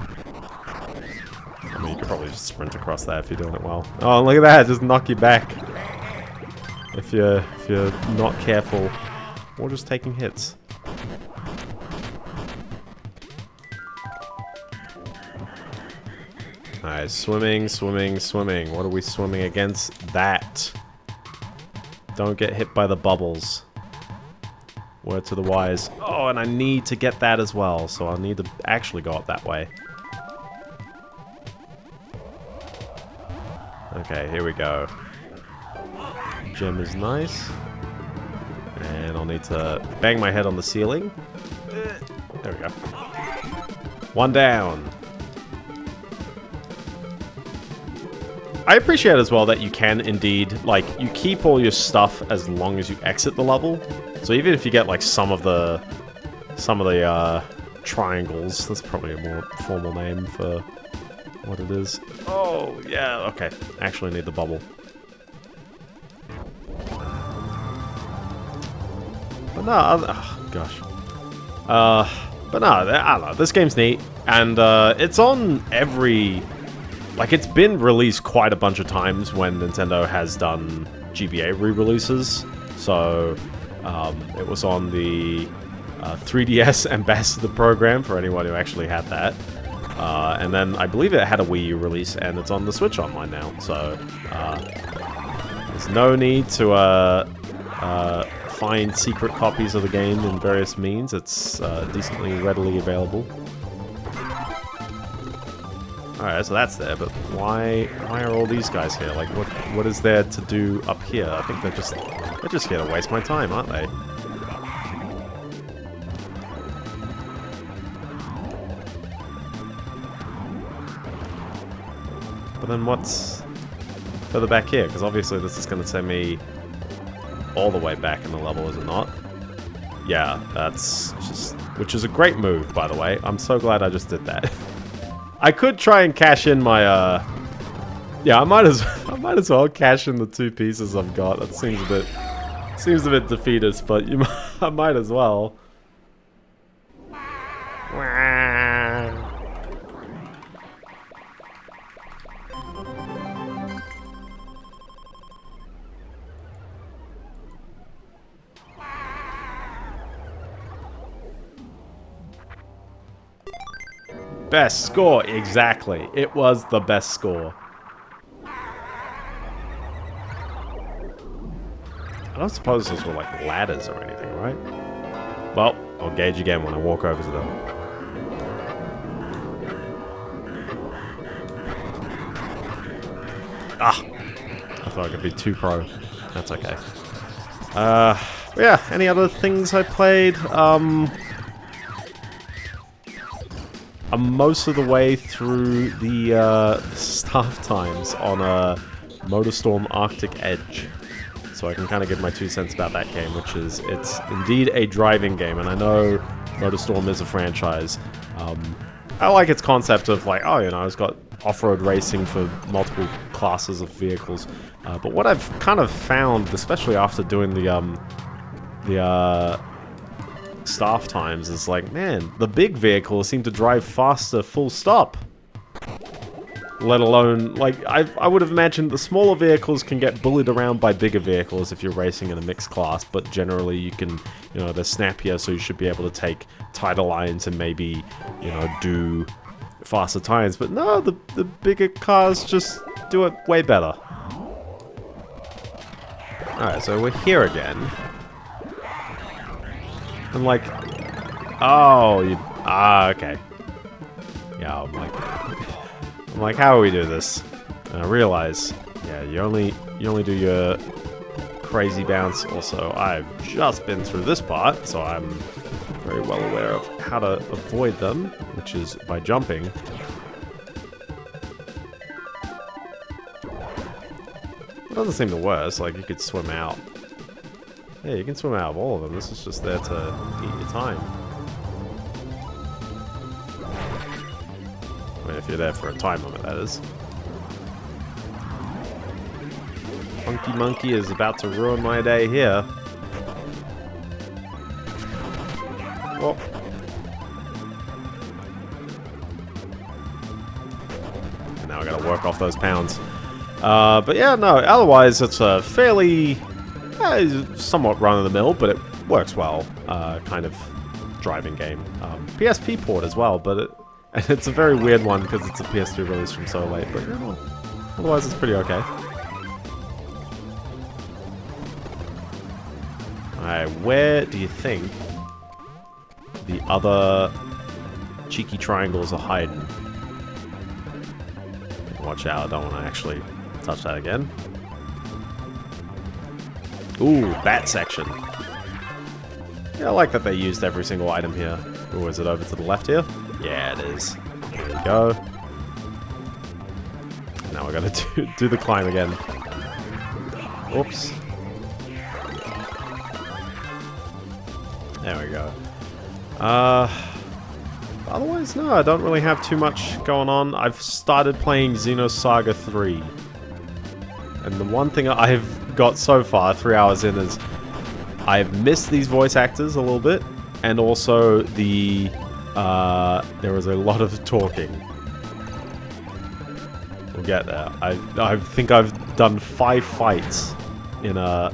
I mean, you could probably just sprint across that if you're doing it well. Oh, look at that! Just knock you back if you're not careful, or just taking hits. Alright, swimming, swimming, swimming. What are we swimming against? That. Don't get hit by the bubbles. Word to the wise. Oh, and I need to get that as well, so I'll need to actually go up that way. Okay, here we go. Gem is nice. And I'll need to bang my head on the ceiling. There we go. One down. I appreciate as well that you can indeed, like, you keep all your stuff as long as you exit the level. So even if you get, like, some of the triangles, that's probably a more formal name for what it is. Oh, yeah, okay. Actually need the bubble. But no, oh, gosh. But no, I don't know. This game's neat, and it's on every... Like, it's been released quite a bunch of times when Nintendo has done GBA re-releases. So, it was on the 3DS Ambassador program for anyone who actually had that. And then I believe it had a Wii U release, and it's on the Switch Online now. So, there's no need to find secret copies of the game in various means. It's decently readily available. Alright, so that's there, but why are all these guys here? Like, what is there to do up here? I think they're just here to waste my time, aren't they? But then what's further back here? Because obviously this is going to send me all the way back in the level, is it not? Yeah, that's just... Which is a great move, by the way. I'm so glad I just did that. I could try and cash in my, yeah, I might as well cash in the 2 pieces I've got. That seems a bit defeatist, but I might as well. Best score, exactly. It was the best score. I don't suppose those were like ladders or anything, right? Well, I'll gauge again when I walk over to them. Ah! I thought I could be too pro. That's okay. Yeah, any other things I played? I'm most of the way through the staff times on MotorStorm Arctic Edge. So I can kind of give my 2 cents about that game, which is, it's indeed a driving game, and I know MotorStorm is a franchise. I like its concept of like, oh, you know, it's got off-road racing for multiple classes of vehicles. But what I've kind of found, especially after doing the staff times, is like, man, the big vehicles seem to drive faster full stop. Let alone, like, I would have imagined the smaller vehicles can get bullied around by bigger vehicles if you're racing in a mixed class, but generally you can, you know, they're snappier, so you should be able to take tighter lines and maybe, you know, do faster times. But no, the bigger cars just do it way better. Alright, so we're here again. And like, oh, okay. Yeah, I'm like, I'm like, how do we do this? And I realize, yeah, you only do your crazy bounce. Also, I've just been through this part, so I'm very well aware of how to avoid them, which is by jumping. It doesn't seem the worst, like you could swim out. Yeah, you can swim out of all of them, this is just there to eat your time. I mean, if you're there for a time limit, that is. Funky Monkey is about to ruin my day here. Well. And now I gotta work off those pounds. But yeah, no, otherwise it's a fairly, somewhat run-of-the-mill, but it works well, kind of driving game. PSP port as well, but it's a very weird one because it's a PS2 release from so late, but you know, otherwise it's pretty okay. Alright, where do you think the other cheeky triangles are hiding? Watch out, I don't want to actually touch that again. Ooh, bat section. Yeah, I like that they used every single item here. Ooh, is it over to the left here? Yeah, it is. There we go. Now we're gonna do the climb again. Oops. There we go. Otherwise, no, I don't really have too much going on. I've started playing Xenosaga 3. And the one thing I've got so far, 3 hours in, is I've missed these voice actors a little bit. And also the... there was a lot of talking. We'll get there. I think I've done 5 fights in a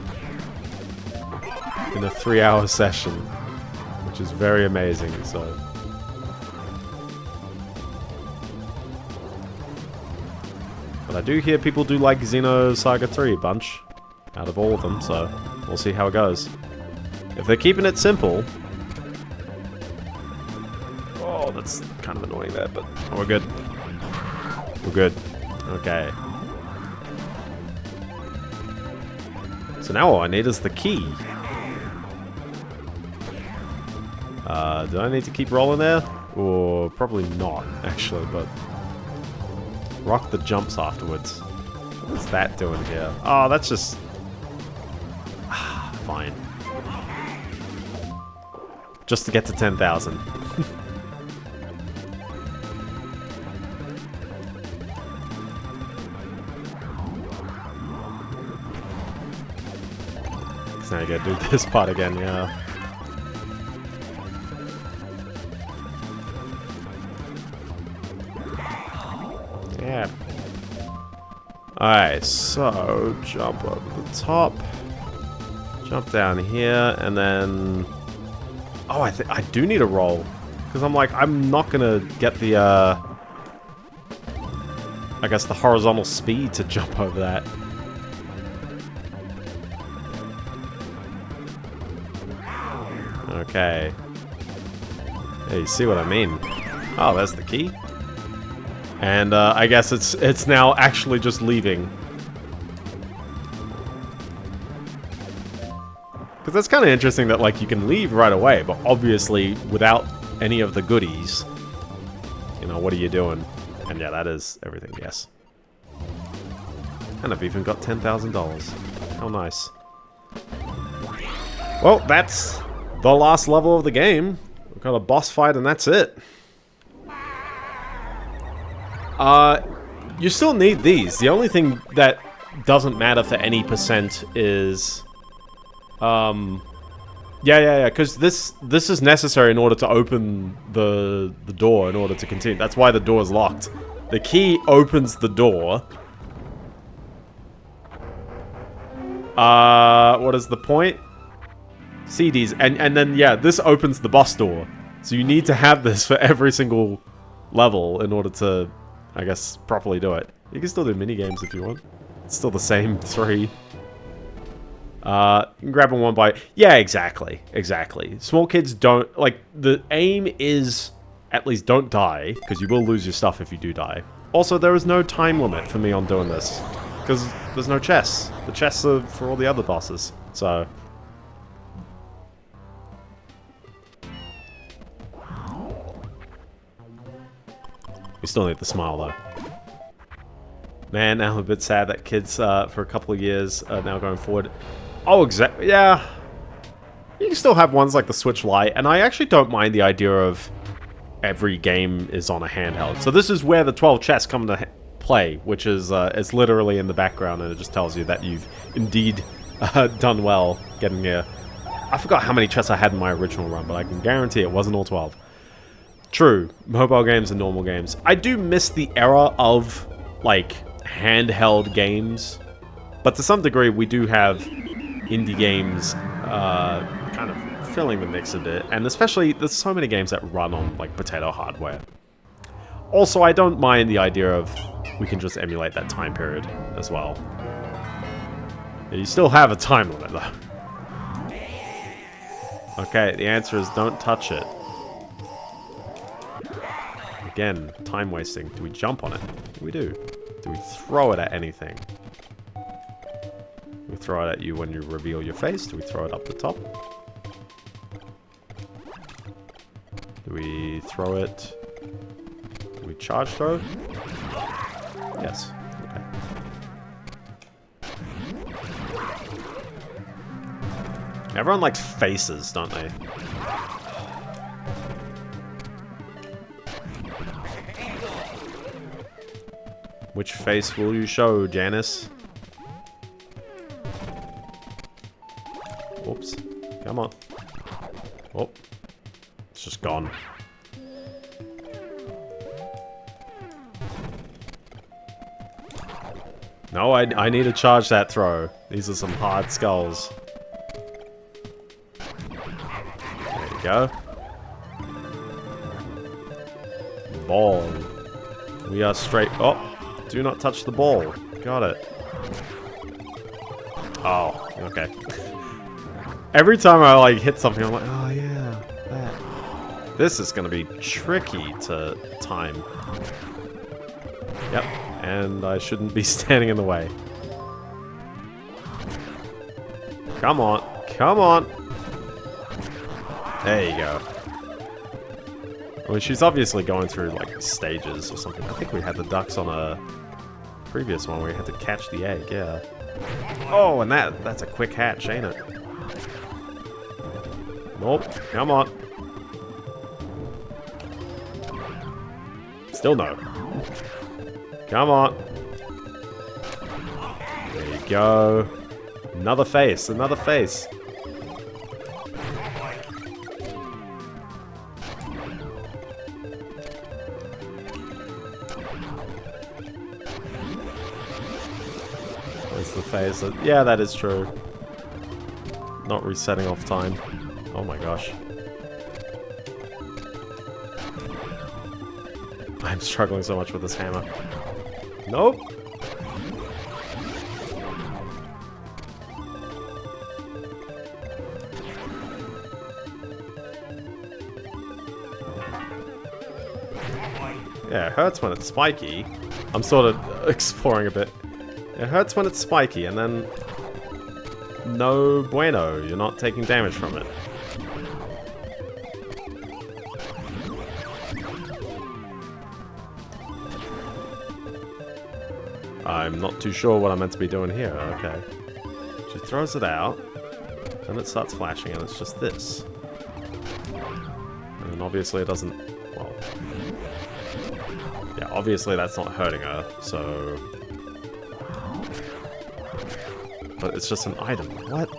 3-hour session, which is very amazing. So, but I do hear people do like Xenosaga 3 a bunch, out of all of them. So we'll see how it goes. If they're keeping it simple. Oh, that's kind of annoying there, but we're good. We're good. Okay. So now all I need is the key. Do I need to keep rolling there? Or probably not, actually, but... rock the jumps afterwards. What is that doing here? Oh, that's just... fine. Just to get to 10,000. So now you gotta do this part again, yeah. Yeah. Alright, so jump over the top. Jump down here, and then... oh, I do need a roll. Because I'm like, I'm not gonna get the, I guess the horizontal speed to jump over that. Okay. Yeah, you see what I mean. Oh, there's the key. And I guess it's now actually just leaving. Because that's kind of interesting that like you can leave right away, but obviously without any of the goodies, you know, what are you doing? And yeah, that is everything, yes. And I've even got $10,000. How nice. Well, that's the last level of the game. We've got a boss fight and that's it. You still need these. The only thing that doesn't matter for any percent is... yeah, because this is necessary in order to open the door in order to continue. That's why the door is locked. The key opens the door. What is the point? CDs. And then, yeah, this opens the bus door. So you need to have this for every single level in order to, I guess, properly do it. You can still do minigames if you want. It's still the same 3. You can grab them one by... yeah, exactly. Exactly. Small kids don't... like, the aim is... at least don't die, because you will lose your stuff if you do die. Also, there is no time limit for me on doing this. Because there's no chests. The chests are for all the other bosses. So... we still need the smile, though. Man, now I'm a bit sad that kids, for a couple of years, are now going forward. Oh, exactly. Yeah. You can still have ones like the Switch Lite, and I actually don't mind the idea of every game is on a handheld. So this is where the 12 chests come to play, which is it's literally in the background, and it just tells you that you've indeed done well getting here. I forgot how many chests I had in my original run, but I can guarantee it wasn't all 12. True, mobile games and normal games. I do miss the era of, like, handheld games, but to some degree we do have indie games kind of filling the mix a bit, and especially there's so many games that run on, like, potato hardware. Also, I don't mind the idea of we can just emulate that time period as well. Yeah, you still have a time limit, though. Okay, the answer is don't touch it. Again, time wasting. Do we jump on it? We do. Do we throw it at anything? Do we throw it at you when you reveal your face? Do we throw it up the top? Do we throw it... do we charge throw? Yes. Okay. Everyone likes faces, don't they? Which face will you show, Janice? Oops. Come on. Oh. It's just gone. No, I need to charge that throw. These are some hard skulls. There you go. Ball. We are straight... oh! Do not touch the ball. Got it. Oh, okay. Every time I, like, hit something, I'm like, oh yeah, that. This is gonna be tricky to time. Yep, and I shouldn't be standing in the way. Come on, come on. There you go. I mean, she's obviously going through, like, stages or something. I think we had the ducks on a previous one where we had to catch the egg, yeah. Oh, and that's a quick hatch, ain't it? Nope, come on. Still no. Come on. There you go. Another face, another face. The face. Yeah, that is true. Not resetting off time. Oh my gosh. I'm struggling so much with this hammer. Nope. Yeah, it hurts when it's spiky. I'm sort of exploring a bit. It hurts when it's spiky, and then... no bueno, you're not taking damage from it. I'm not too sure what I'm meant to be doing here, okay. She throws it out, then it starts flashing, and it's just this. And obviously it doesn't... well... yeah, obviously that's not hurting her, so... but it's just an item. What?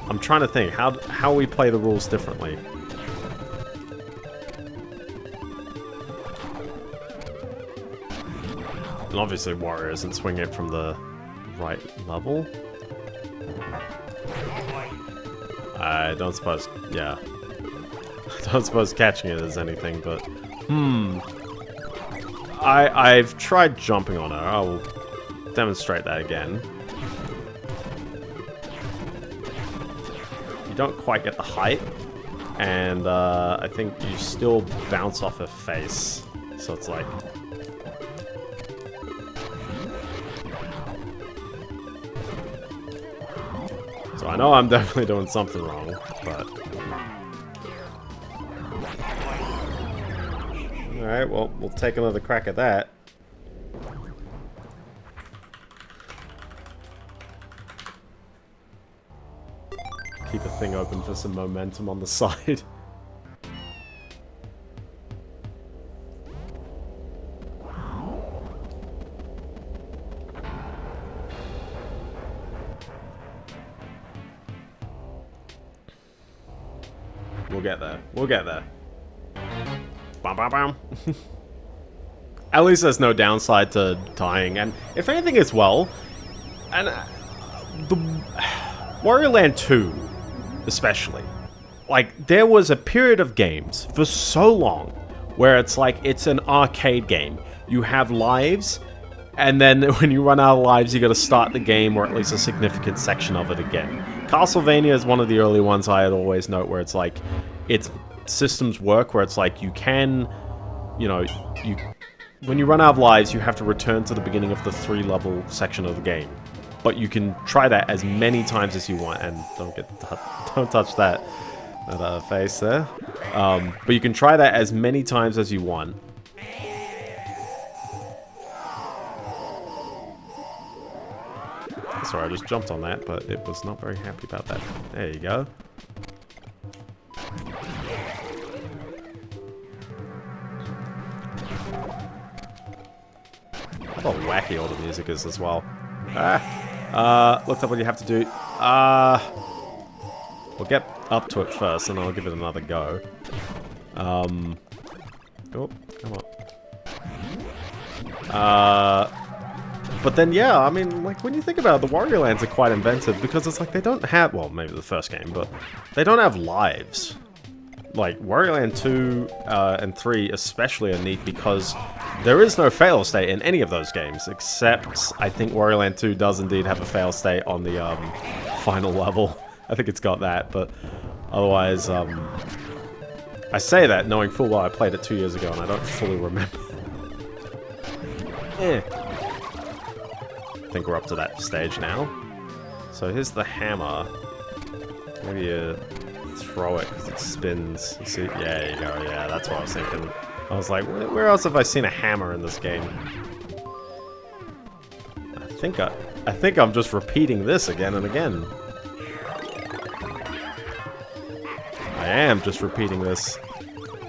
I'm trying to think how we play the rules differently. And obviously Wario isn't swinging it from the right level. I don't suppose, yeah. I don't suppose catching it is anything, but... I've tried jumping on her. I'll demonstrate that again. You don't quite get the height, and I think you still bounce off her face. So it's like... So I know I'm definitely doing something wrong, but... Alright, well, we'll take another crack at that. Keep a thing open for some momentum on the side. We'll get there. We'll get there. Bam, bam, bam. At least there's no downside to dying, and if anything as well, and the Wario Land 2, especially, like, there was a period of games for so long where it's like, it's an arcade game. You have lives, and then when you run out of lives, you gotta start the game, or at least a significant section of it again. Castlevania is one of the early ones I'd always note where it's like, it's systems work where it's like, you can, you know, when you run out of lives, you have to return to the beginning of the 3-level section of the game. But you can try that as many times as you want, and don't touch that face there. But you can try that as many times as you want. Sorry, I just jumped on that, but it was not very happy about that. There you go. How wacky all the music is as well. Looked up what you have to do. We'll get up to it first, and I'll give it another go. Oh, come on. But then, yeah, I mean, like, when you think about it, the Wario Lands are quite inventive, because it's like, they don't have, well, maybe the first game, but they don't have lives. Like, Wario Land 2 and 3 especially are neat because there is no fail state in any of those games, except I think Wario Land 2 does indeed have a fail state on the final level. I think it's got that, but otherwise, I say that knowing full well I played it 2 years ago and I don't fully remember. I think we're up to that stage now. So here's the hammer. Maybe you throw it because it spins. You see? Yeah, there you go. Yeah, that's what I was thinking. I was like, where else have I seen a hammer in this game? I think I'm just repeating this again and again. I am just repeating this,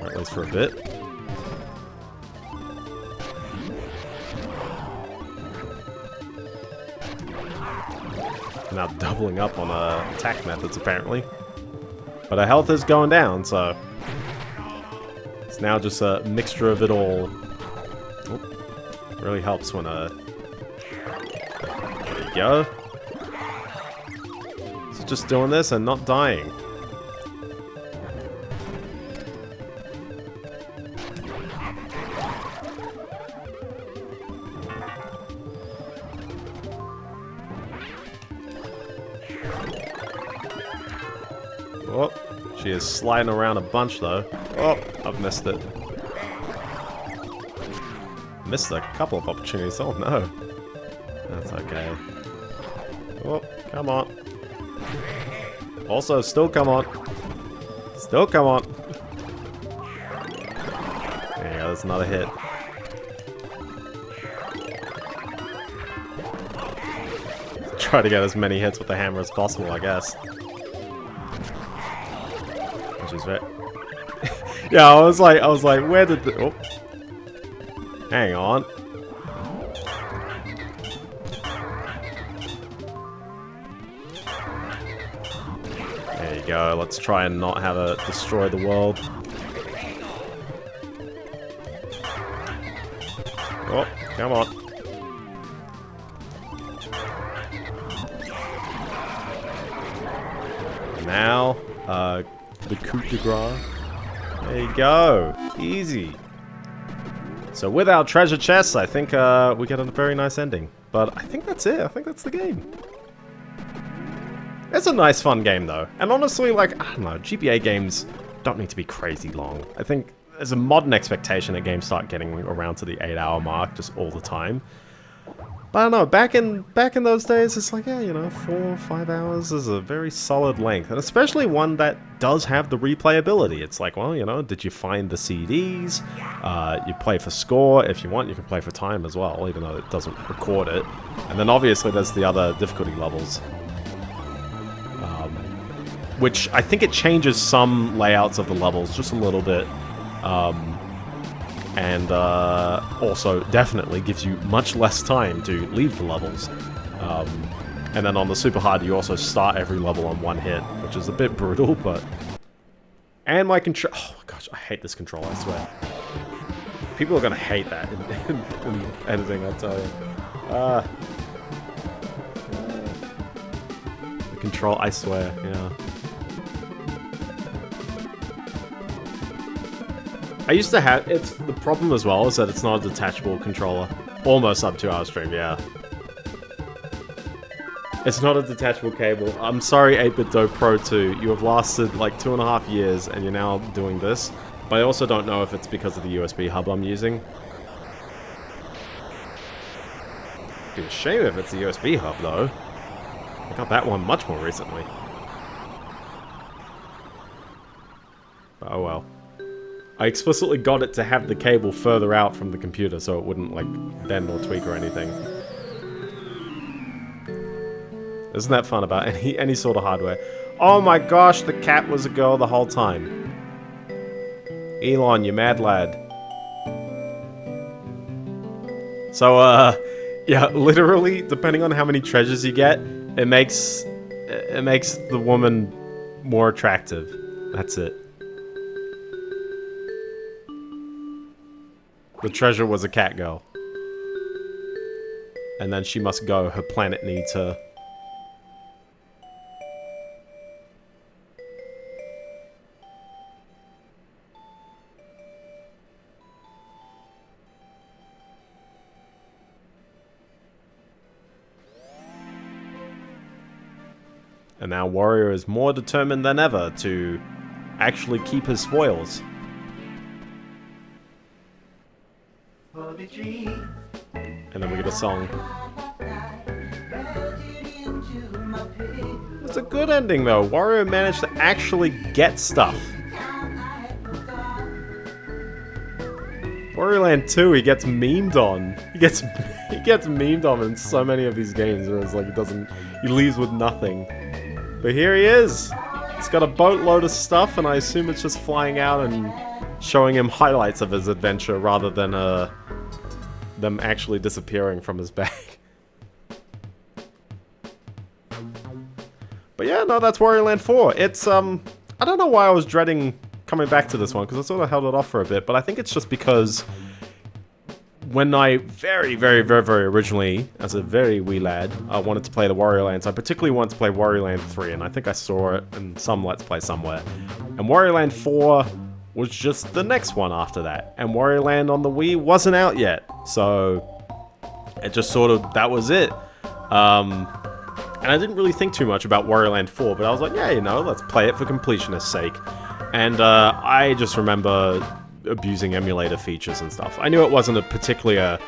or at least for a bit. Now doubling up on attack methods, apparently. But our health is going down, so... It's now just a mixture of it all. Oh, really helps when, There you go. So just doing this and not dying. Oh, she is sliding around a bunch though. Oh, I've missed it. Missed a couple of opportunities. Oh no. That's okay. Oh, come on. Also, still come on. Still come on. There you go, that's another hit. Try to get as many hits with the hammer as possible, I guess. Which is right. Yeah, I was like, where did the... Oh. Hang on. There you go, let's try and not have it destroy the world. Oh, come on. Now, the coup de grace. There you go. Easy. So with our treasure chests, I think we get a very nice ending. But I think that's it. I think that's the game. It's a nice, fun game, though. And honestly, like, I don't know, GBA games don't need to be crazy long. I think there's a modern expectation that games start getting around to the 8-hour mark just all the time. But I don't know, back in those days, it's like, yeah, you know, 4 or 5 hours is a very solid length, and especially one that does have the replayability. It's like, well, you know, did you find the CDs? You play for score. If you want, you can play for time as well, even though it doesn't record it. And then obviously there's the other difficulty levels, which I think it changes some layouts of the levels just a little bit. And also definitely gives you much less time to leave the levels. And then on the super hard, you also start every level on one hit, which is a bit brutal, but... And my control... Oh my gosh, I hate this controller, I swear. People are gonna hate that in editing, I tell you. The control, I swear, yeah. I used to have... The problem as well is that it's not a detachable controller. Almost up 2 hour stream, yeah. It's not a detachable cable. I'm sorry, 8BitDo Pro 2. You have lasted like 2.5 years and you're now doing this. But I also don't know if it's because of the USB hub I'm using. It'd be a shame if it's the USB hub though. I got that one much more recently. But oh well. I explicitly got it to have the cable further out from the computer so it wouldn't, like, bend or tweak or anything. Isn't that fun about any sort of hardware? Oh my gosh, the cat was a girl the whole time. Elon, you mad lad. So, yeah, literally, depending on how many treasures you get, it makes the woman more attractive. That's it. The treasure was a cat girl. And then she must go. Her planet needs her. And now Wario is more determined than ever to actually keep his spoils. And then we get a song. It's a good ending though. Wario managed to actually get stuff. Wario Land 2, he gets memed on. He gets memed on in so many of these games where it's like he leaves with nothing. But here he is. He's got a boatload of stuff and I assume it's just flying out and showing him highlights of his adventure rather than them actually disappearing from his bag. But yeah, no, that's Wario Land 4. It's, I don't know why I was dreading coming back to this one, because I sort of held it off for a bit, but I think it's just because when I very originally, as a very wee lad, wanted to play the Wario Lands, I particularly wanted to play Wario Land 3, and I think I saw it in some Let's Play somewhere. And Wario Land 4 was just the next one after that. And Wario Land on the Wii wasn't out yet. So it just sort of, that was it. And I didn't really think too much about Wario Land 4, but I was like, yeah, you know, let's play it for completionist's sake. And I just remember abusing emulator features and stuff. I knew it wasn't a particularly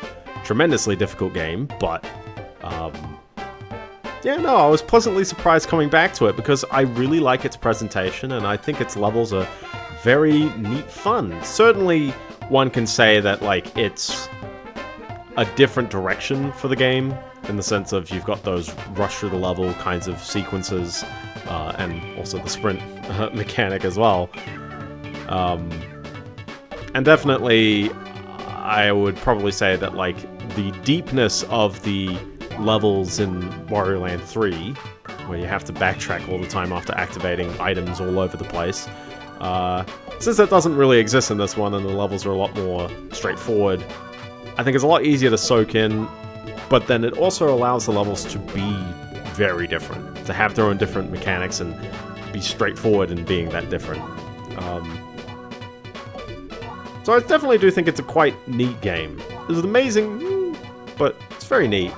tremendously difficult game, but yeah, no, I was pleasantly surprised coming back to it because I really like its presentation and I think its levels are very neat fun. Certainly, one can say that, like, it's a different direction for the game, in the sense of you've got those rush through the level kinds of sequences, and also the sprint mechanic as well. And definitely, I would probably say that, like, the deepness of the levels in Wario Land 3, where you have to backtrack all the time after activating items all over the place, since that doesn't really exist in this one and the levels are a lot more straightforward, I think it's a lot easier to soak in, but then it also allows the levels to be very different, to have their own different mechanics and be straightforward in being that different. So I definitely do think it's a quite neat game. Is it amazing? But it's very neat.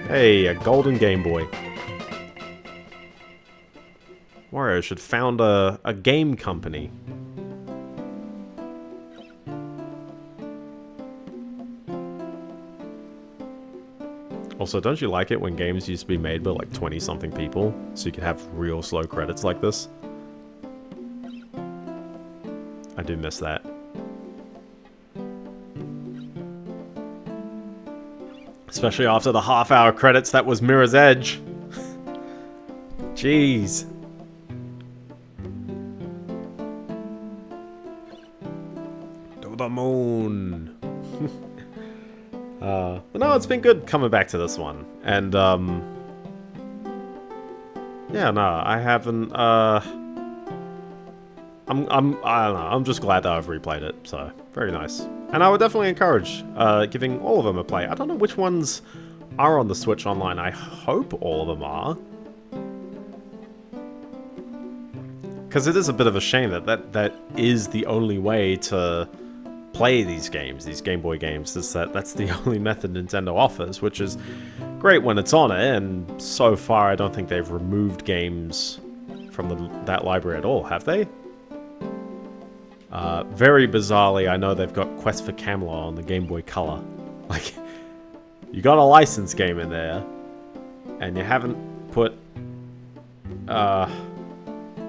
Hey, a golden Game Boy. Wario should found a game company. Also, don't you like it when games used to be made by like 20-something people, so you could have real slow credits like this? I do miss that. Especially after the half-hour credits that was Mirror's Edge. Jeez. To the moon. But no, it's been good coming back to this one. And, yeah, no, I haven't, I don't know, I'm just glad that I've replayed it, so, very nice. And I would definitely encourage, giving all of them a play. I don't know which ones are on the Switch Online. I hope all of them are. Because it is a bit of a shame that is the only way to play these games, these Game Boy games, is that's the only method Nintendo offers, which is great when it's on it, and so far I don't think they've removed games from that library at all, have they? Very bizarrely, I know they've got Quest for Camelot on the Game Boy Color. Like, you got a licensed game in there, and you haven't put,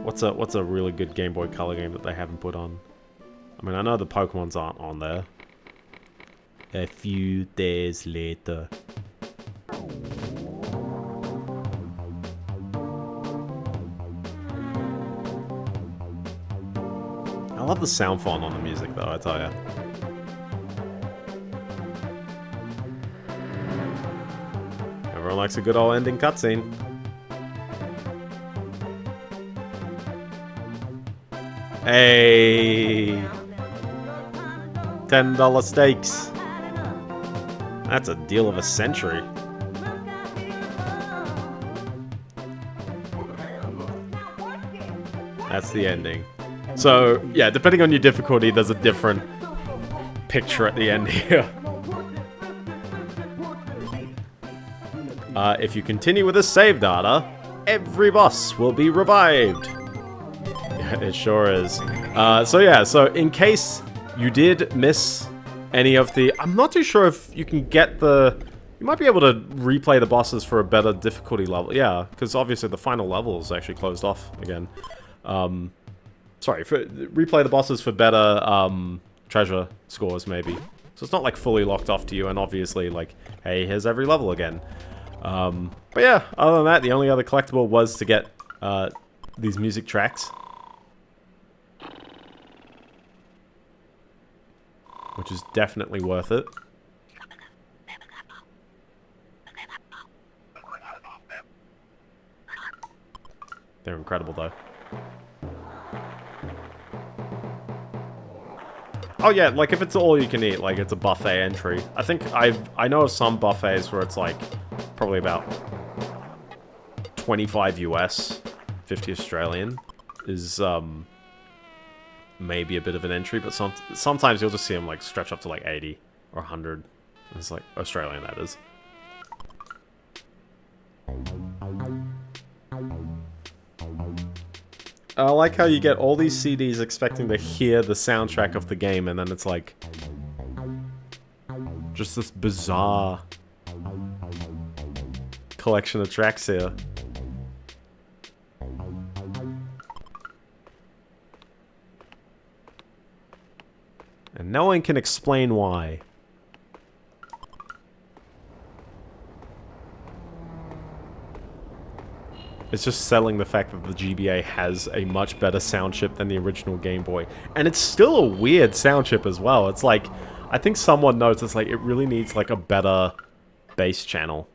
what's a really good Game Boy Color game that they haven't put on? I mean, I know the Pokemons aren't on there. A few days later. I love the sound font on the music, though, I tell ya. Everyone likes a good old ending cutscene. Hey! $10 stakes. That's a deal of a century. That's the ending. So, yeah, depending on your difficulty, there's a different picture at the end here. If you continue with the save data, every boss will be revived. Yeah, it sure is. So yeah, so in case you did miss any of the... I'm not too sure if you can get the... You might be able to replay the bosses for a better difficulty level. Yeah, because obviously the final level is actually closed off again. Sorry, replay the bosses for better treasure scores, maybe. So it's not, like, fully locked off to you, and obviously, like, hey, here's every level again. But yeah, other than that, the only other collectible was to get these music tracks. Which is definitely worth it. They're incredible, though. Oh yeah, like if it's all you can eat, like it's a buffet entry. I think I know of some buffets where it's like probably about 25 US, 50 Australian is maybe a bit of an entry, but sometimes you'll just see them like stretch up to like 80 or 100. It's like Australian, that is. I like how you get all these CDs expecting to hear the soundtrack of the game, and then it's like... just this bizarre... collection of tracks here. And no one can explain why. It's just selling the fact that the GBA has a much better sound chip than the original Game Boy. And it's still a weird sound chip as well. It's like, I think someone noticed, like, it really needs, like, a better bass channel.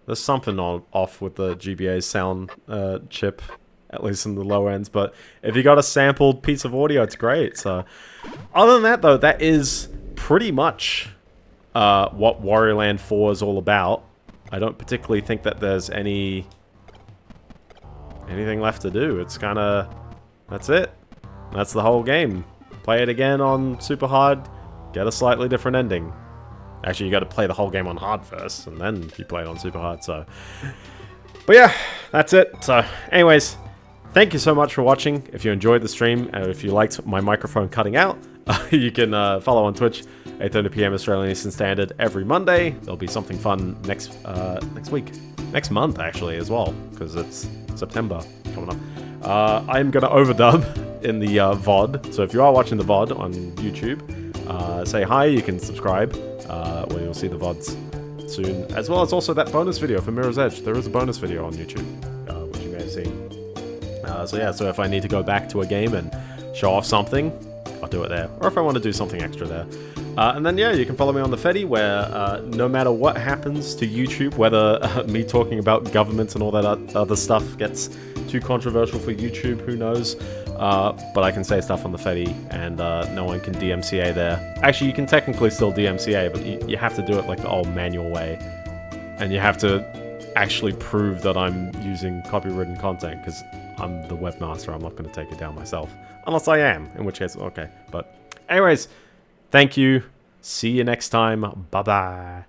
There's something off with the GBA sound chip, at least in the low ends. But if you got a sampled piece of audio, it's great. So, other than that, though, that is pretty much... what Wario Land 4 is all about. I don't particularly think that there's anything left to do. It's kind of... that's it. That's the whole game. Play it again on super hard, get a slightly different ending. Actually, you got to play the whole game on hard first, and then you play it on super hard, so... But yeah, that's it. So, anyways, thank you so much for watching. If you enjoyed the stream, and if you liked my microphone cutting out, You can follow on Twitch, 8:30 p.m. Australian Eastern Standard every Monday. There'll be something fun next week. Next month, actually, as well, because it's September coming up. I'm going to overdub in the VOD. So if you are watching the VOD on YouTube, say hi, you can subscribe, where you'll see the VODs soon. As well as also that bonus video for Mirror's Edge. There is a bonus video on YouTube, which you may have seen. So yeah, so if I need to go back to a game and show off something, I'll do it there. Or if I want to do something extra there. And then, yeah, you can follow me on the Fetty, where no matter what happens to YouTube, whether me talking about governments and all that other stuff gets too controversial for YouTube, who knows? But I can say stuff on the Fetty, and no one can DMCA there. Actually, you can technically still DMCA, but you have to do it like the old manual way. And you have to actually prove that I'm using copywritten content, because I'm the webmaster. I'm not going to take it down myself. Unless I am, in which case, okay. But anyways, thank you. See you next time. Bye-bye.